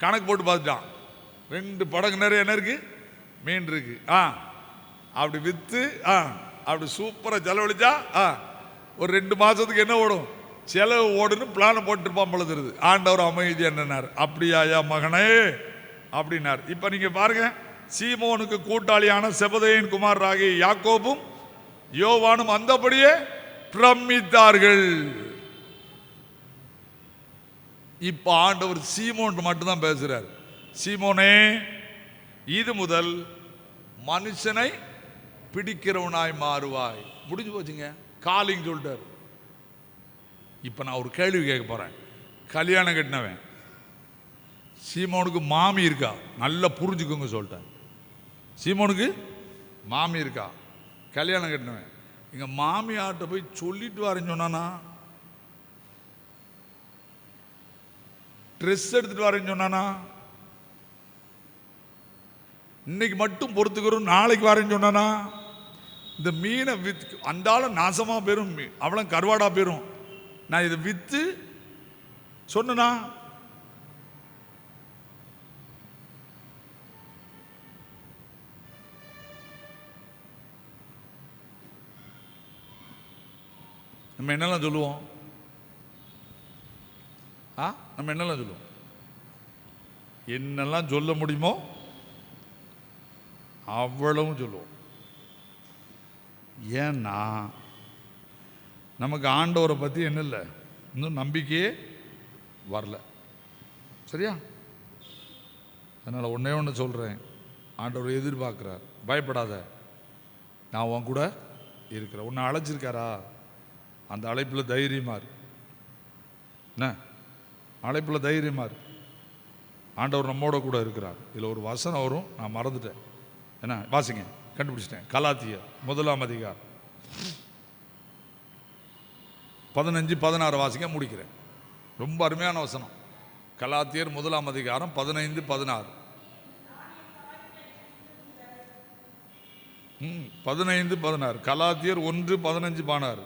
கணக்கு போட்டு பார்த்துட்டான். 2 படகு நிறைய என்ன இருக்கு? மீன் இருக்கு. அப்படி விற்று அப்படி சூப்பராக செலவழிச்சா ஒரு 2 மாதத்துக்கு என்ன ஓடும், செலவு ஓடுன்னு பிளானை போட்டுருப்பான் பொழுது. ஆண்டவர் அமைதி என்னன்னார், அப்படியா மகனே அப்படின்னார். இப்போ நீங்கள் பாருங்க, சீமோனுக்கு கூட்டாளியான செபதேயின் குமாரராகிய யாக்கோபும் யோவானும் அந்தபடியே பிரமித்தார்கள். இப்ப ஆண்டவர் சீமோன் மட்டும்தான் பேசுறார். சீமோனே, இது முதல் மனுஷனை பிடிக்கிறவனாய் மாறுவாய். முடிஞ்சு போச்சுங்க, காலிங் சொல்லிட்டார். இப்ப நான் ஒரு கேள்வி கேட்க போறேன். கல்யாணம் கட்டினவன் சீமோனுக்கு மாமி இருக்கா? நல்லா புரிஞ்சுக்கோங்க சொல்லிட்டேன். சீமோனுக்கு மாமி இருக்கா? கல்யாணம் கட்டினவன் எங்க மாமியார்ட்ட போய் சொல்லிட்டு வரேன்னு சொன்னானா? ட்ரெஸ் எடுத்துட்டு வரேன்னு சொன்னானா? இன்னைக்கு மட்டும் பொறுத்துக்கிறோம் நாளைக்கு வரேன்னு சொன்னானா? இந்த மீனை வித்து அந்தால நாசமா போயிரும், அவளும் கருவாடா போயிரும். நான் இதை வித்து சொன்னா நம்ம என்னெல்லாம் சொல்லுவோம்? நம்ம என்னெல்லாம் சொல்லுவோம்? என்னெல்லாம் சொல்ல முடியுமோ அவ்வளவும் சொல்லுவோம். ஏன்னா நமக்கு ஆண்டவரை பற்றி என்ன இல்லை, இன்னும் நம்பிக்கையே வரல. சரியா? அதனால் ஒன்றே ஒன்று சொல்கிறேன், ஆண்டவர் எதிர்பார்க்குறார். பயப்படாத, நான் உன் கூட இருக்கிறேன். உன்னை அழைச்சிருக்காரா? அந்த அழைப்பில் தைரியமாக இரு. என்ன அழைப்பில் தைரியமாக இரு. ஆண்டவர் நம்மோட கூட இருக்கிறார். இதில் ஒரு வசனம் வரும், நான் மறந்துட்டேன். என்ன வாசிங்க, கண்டுபிடிச்சிட்டேன். கலாத்தியர் 1ஆம் அதிகாரம் 15-16 வாசிங்க, முடிக்கிறேன். ரொம்ப அருமையான வசனம். கலாத்தியர் 1ஆம் அதிகாரம் 15-16. 15-16. கலாத்தியர் 1:15-16.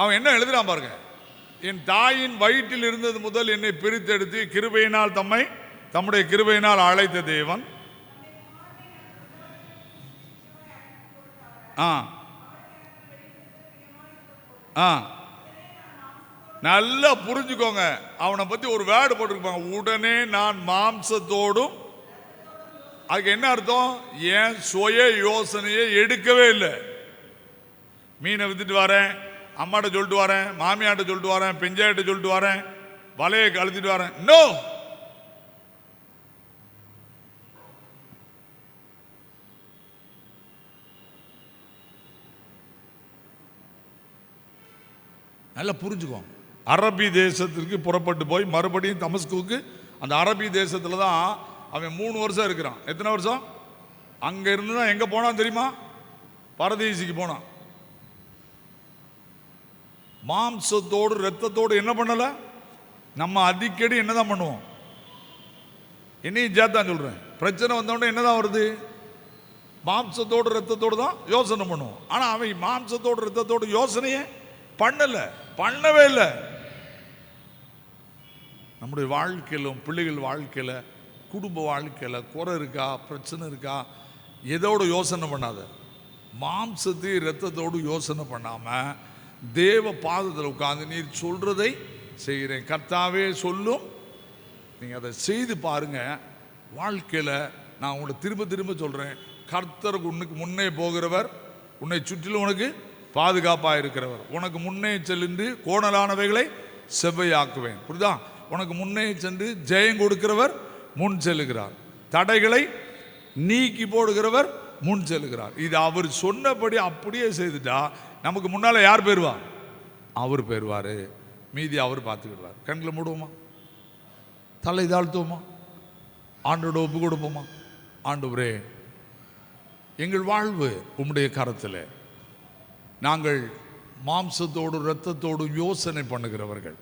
அவன் என்ன எழுதுறான் பாருங்க. என் தாயின் வயிற்றில் இருந்தது முதல் என்னை பிரித்தெடுத்து கிருபையினால் தம்முடைய கிருபையினால் அழைத்த தேவன் நல்லா புரிஞ்சுக்கோங்க. அவனை பத்தி ஒரு வேர்டு போட்டிருப்பாங்க, உடனே நான் மாம்சத்தோடும். அதுக்கு என்ன அர்த்தம்? ஏன் சுய யோசனையை எடுக்கவே இல்லை. மீனை வித்துட்டு வரேன், அம்மாட்ட சொல்லிட்டு வரேன், மாமியாட்ட சொல்லிட்டு வரேன், பெஞ்சாயிட்ட சொல்லிட்டு வரேன், வலையை கழுத்திட்டு வரேன். நோ, நல்லா புரிஞ்சுக்கோங்க. அரபி தேசத்திற்கு புறப்பட்டு போய் மறுபடியும் தமஸ்குவுக்கு, அந்த அரபி தேசத்தில் தான் அவன் 3 வருஷம் இருக்கிறான். எத்தனை வருஷம்? அங்கே இருந்து தான் எங்கே போனான் தெரியுமா? பரதீசிக்கு போனான். மாம்சத்தோடு இரத்தத்தோடு என்ன பண்ணல? நம்ம அடிக்கடி என்னதான் பண்ணுவோம்? என்னையும் சேர்த்தான் சொல்றேன். பிரச்சனை வந்தோடனே என்னதான் வருது? மாம்சத்தோடு இரத்தத்தோடு தான் யோசனை பண்ணுவோம். ஆனா அவன் மாம்சத்தோடு இரத்தத்தோடு யோசனையே பண்ணவே இல்லை. நம்முடைய வாழ்க்கையிலும் பிள்ளைகள் வாழ்க்கையில குடும்ப வாழ்க்கையில குறை இருக்கா, பிரச்சனை இருக்கா, எதோட யோசனை பண்ணாத. மாம்சத்தை இரத்தத்தோடு யோசனை பண்ணாம தேவ பாதத்தில் உட்கார்ந்து நீர் சொல்றதை செய்கிறேன், கர்த்தாவே சொல்லும், நீங்க அதை செய்து பாருங்க. வாழ்க்கையில நான் உங்களை திரும்ப திரும்ப சொல்றேன், கர்த்தர் உனக்கு முன்னே போகிறவர், உன்னை சுற்றிலும் உனக்கு பாதுகாப்பாக இருக்கிறவர். உனக்கு முன்னே சென்று கோணலானவைகளை செவ்வையாக்குவேன். புரியுதா? உனக்கு முன்னே சென்று ஜெயம் கொடுக்கிறவர் முன் செல்லுகிறார், தடைகளை நீக்கி போடுகிறவர் முன் செல்லுகிறார். இது அவர் சொன்னபடி அப்படியே செய்துட்டா நமக்கு முன்னால யார் போயிருவா? அவர் போயிருவாரு. மீதி அவர் பார்த்துக்கிடுவார். கண்களை மூடுவோமா, தலை தாழ்த்துவோமா, ஆண்டோட ஒப்பு கொடுப்போமா? ஆண்டவரே, எங்கள் வாழ்வு உம்முடைய கரத்தில். நாங்கள் மாம்சத்தோடு இரத்தத்தோடு யோசனை பண்ணுகிறவர்கள்.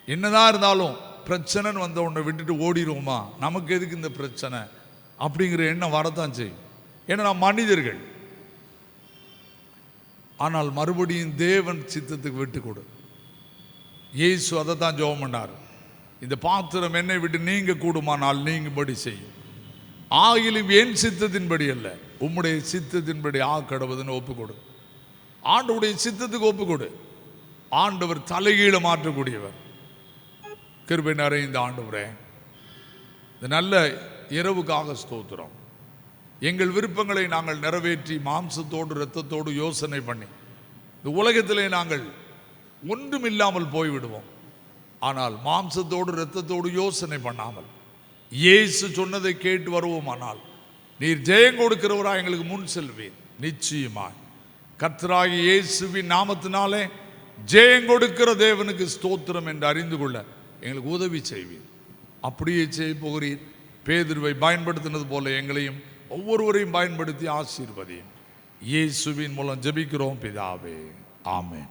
என்னதான் இருந்தாலும் பிரச்சனைன்னு வந்த உன்னை விட்டுட்டு ஓடிடுவோமா? நமக்கு எதுக்கு இந்த பிரச்சனை அப்படிங்கிற எண்ணம் வரத்தான் செய்யும். ஏன்னா நாம் மனிதர்கள். ஆனால் மறுபடியும் தேவன் சித்தத்துக்கு விட்டு கொடு. இயேசு அதை தான் ஜெபம் பண்ணார். இந்த பாத்திரம் என்னை விட்டு நீங்க கூடுமானால் நீங்கும்படி செய்யும். ஆகிலும் என் சித்தத்தின்படி அல்ல, உம்முடைய சித்தத்தின்படி கடவுதுன்னு ஒப்புக்கொடு. ஆண்டவருடைய சித்தத்துக்கு ஒப்புக்கொடு. ஆண்டவர் தலைகீழ மாற்றக்கூடியவர். கிருபை நிறைந்த ஆண்டவரே, இந்த நல்ல இரவுக்காக ஸ்தோத்திரம். எங்கள் விருப்பங்களை நாங்கள் நிறைவேற்றி மாம்சத்தோடு இரத்தத்தோடு யோசனை பண்ணி இந்த உலகத்திலே நாங்கள் ஒன்றுமில்லாமல் போய்விடுவோம். ஆனால் மாம்சத்தோடு இரத்தத்தோடு யோசனை பண்ணாமல் இயேசு சொன்னதை கேட்டு வருவோமானால் நீர் ஜெயம் கொடுக்கிறவராக எங்களுக்கு முன் செல்வீர். நிச்சயமாய் கர்த்தராகிய இயேசுவின் நாமத்தினாலே ஜெயம் கொடுக்கிற தேவனுக்கு ஸ்தோத்திரம் என்று அறிந்து கொள்ள எங்களுக்கு உதவி செய்வீர். அப்படியே செய்ய போகிறீர். பேதுருவை பயன்படுத்தினது போல எங்களையும் ஒவ்வொருவரையும் பயன்படுத்தி ஆசீர்வதியும். இயேசுவின் மூலம் ஜெபிக்கிறோம் பிதாவே, ஆமென்.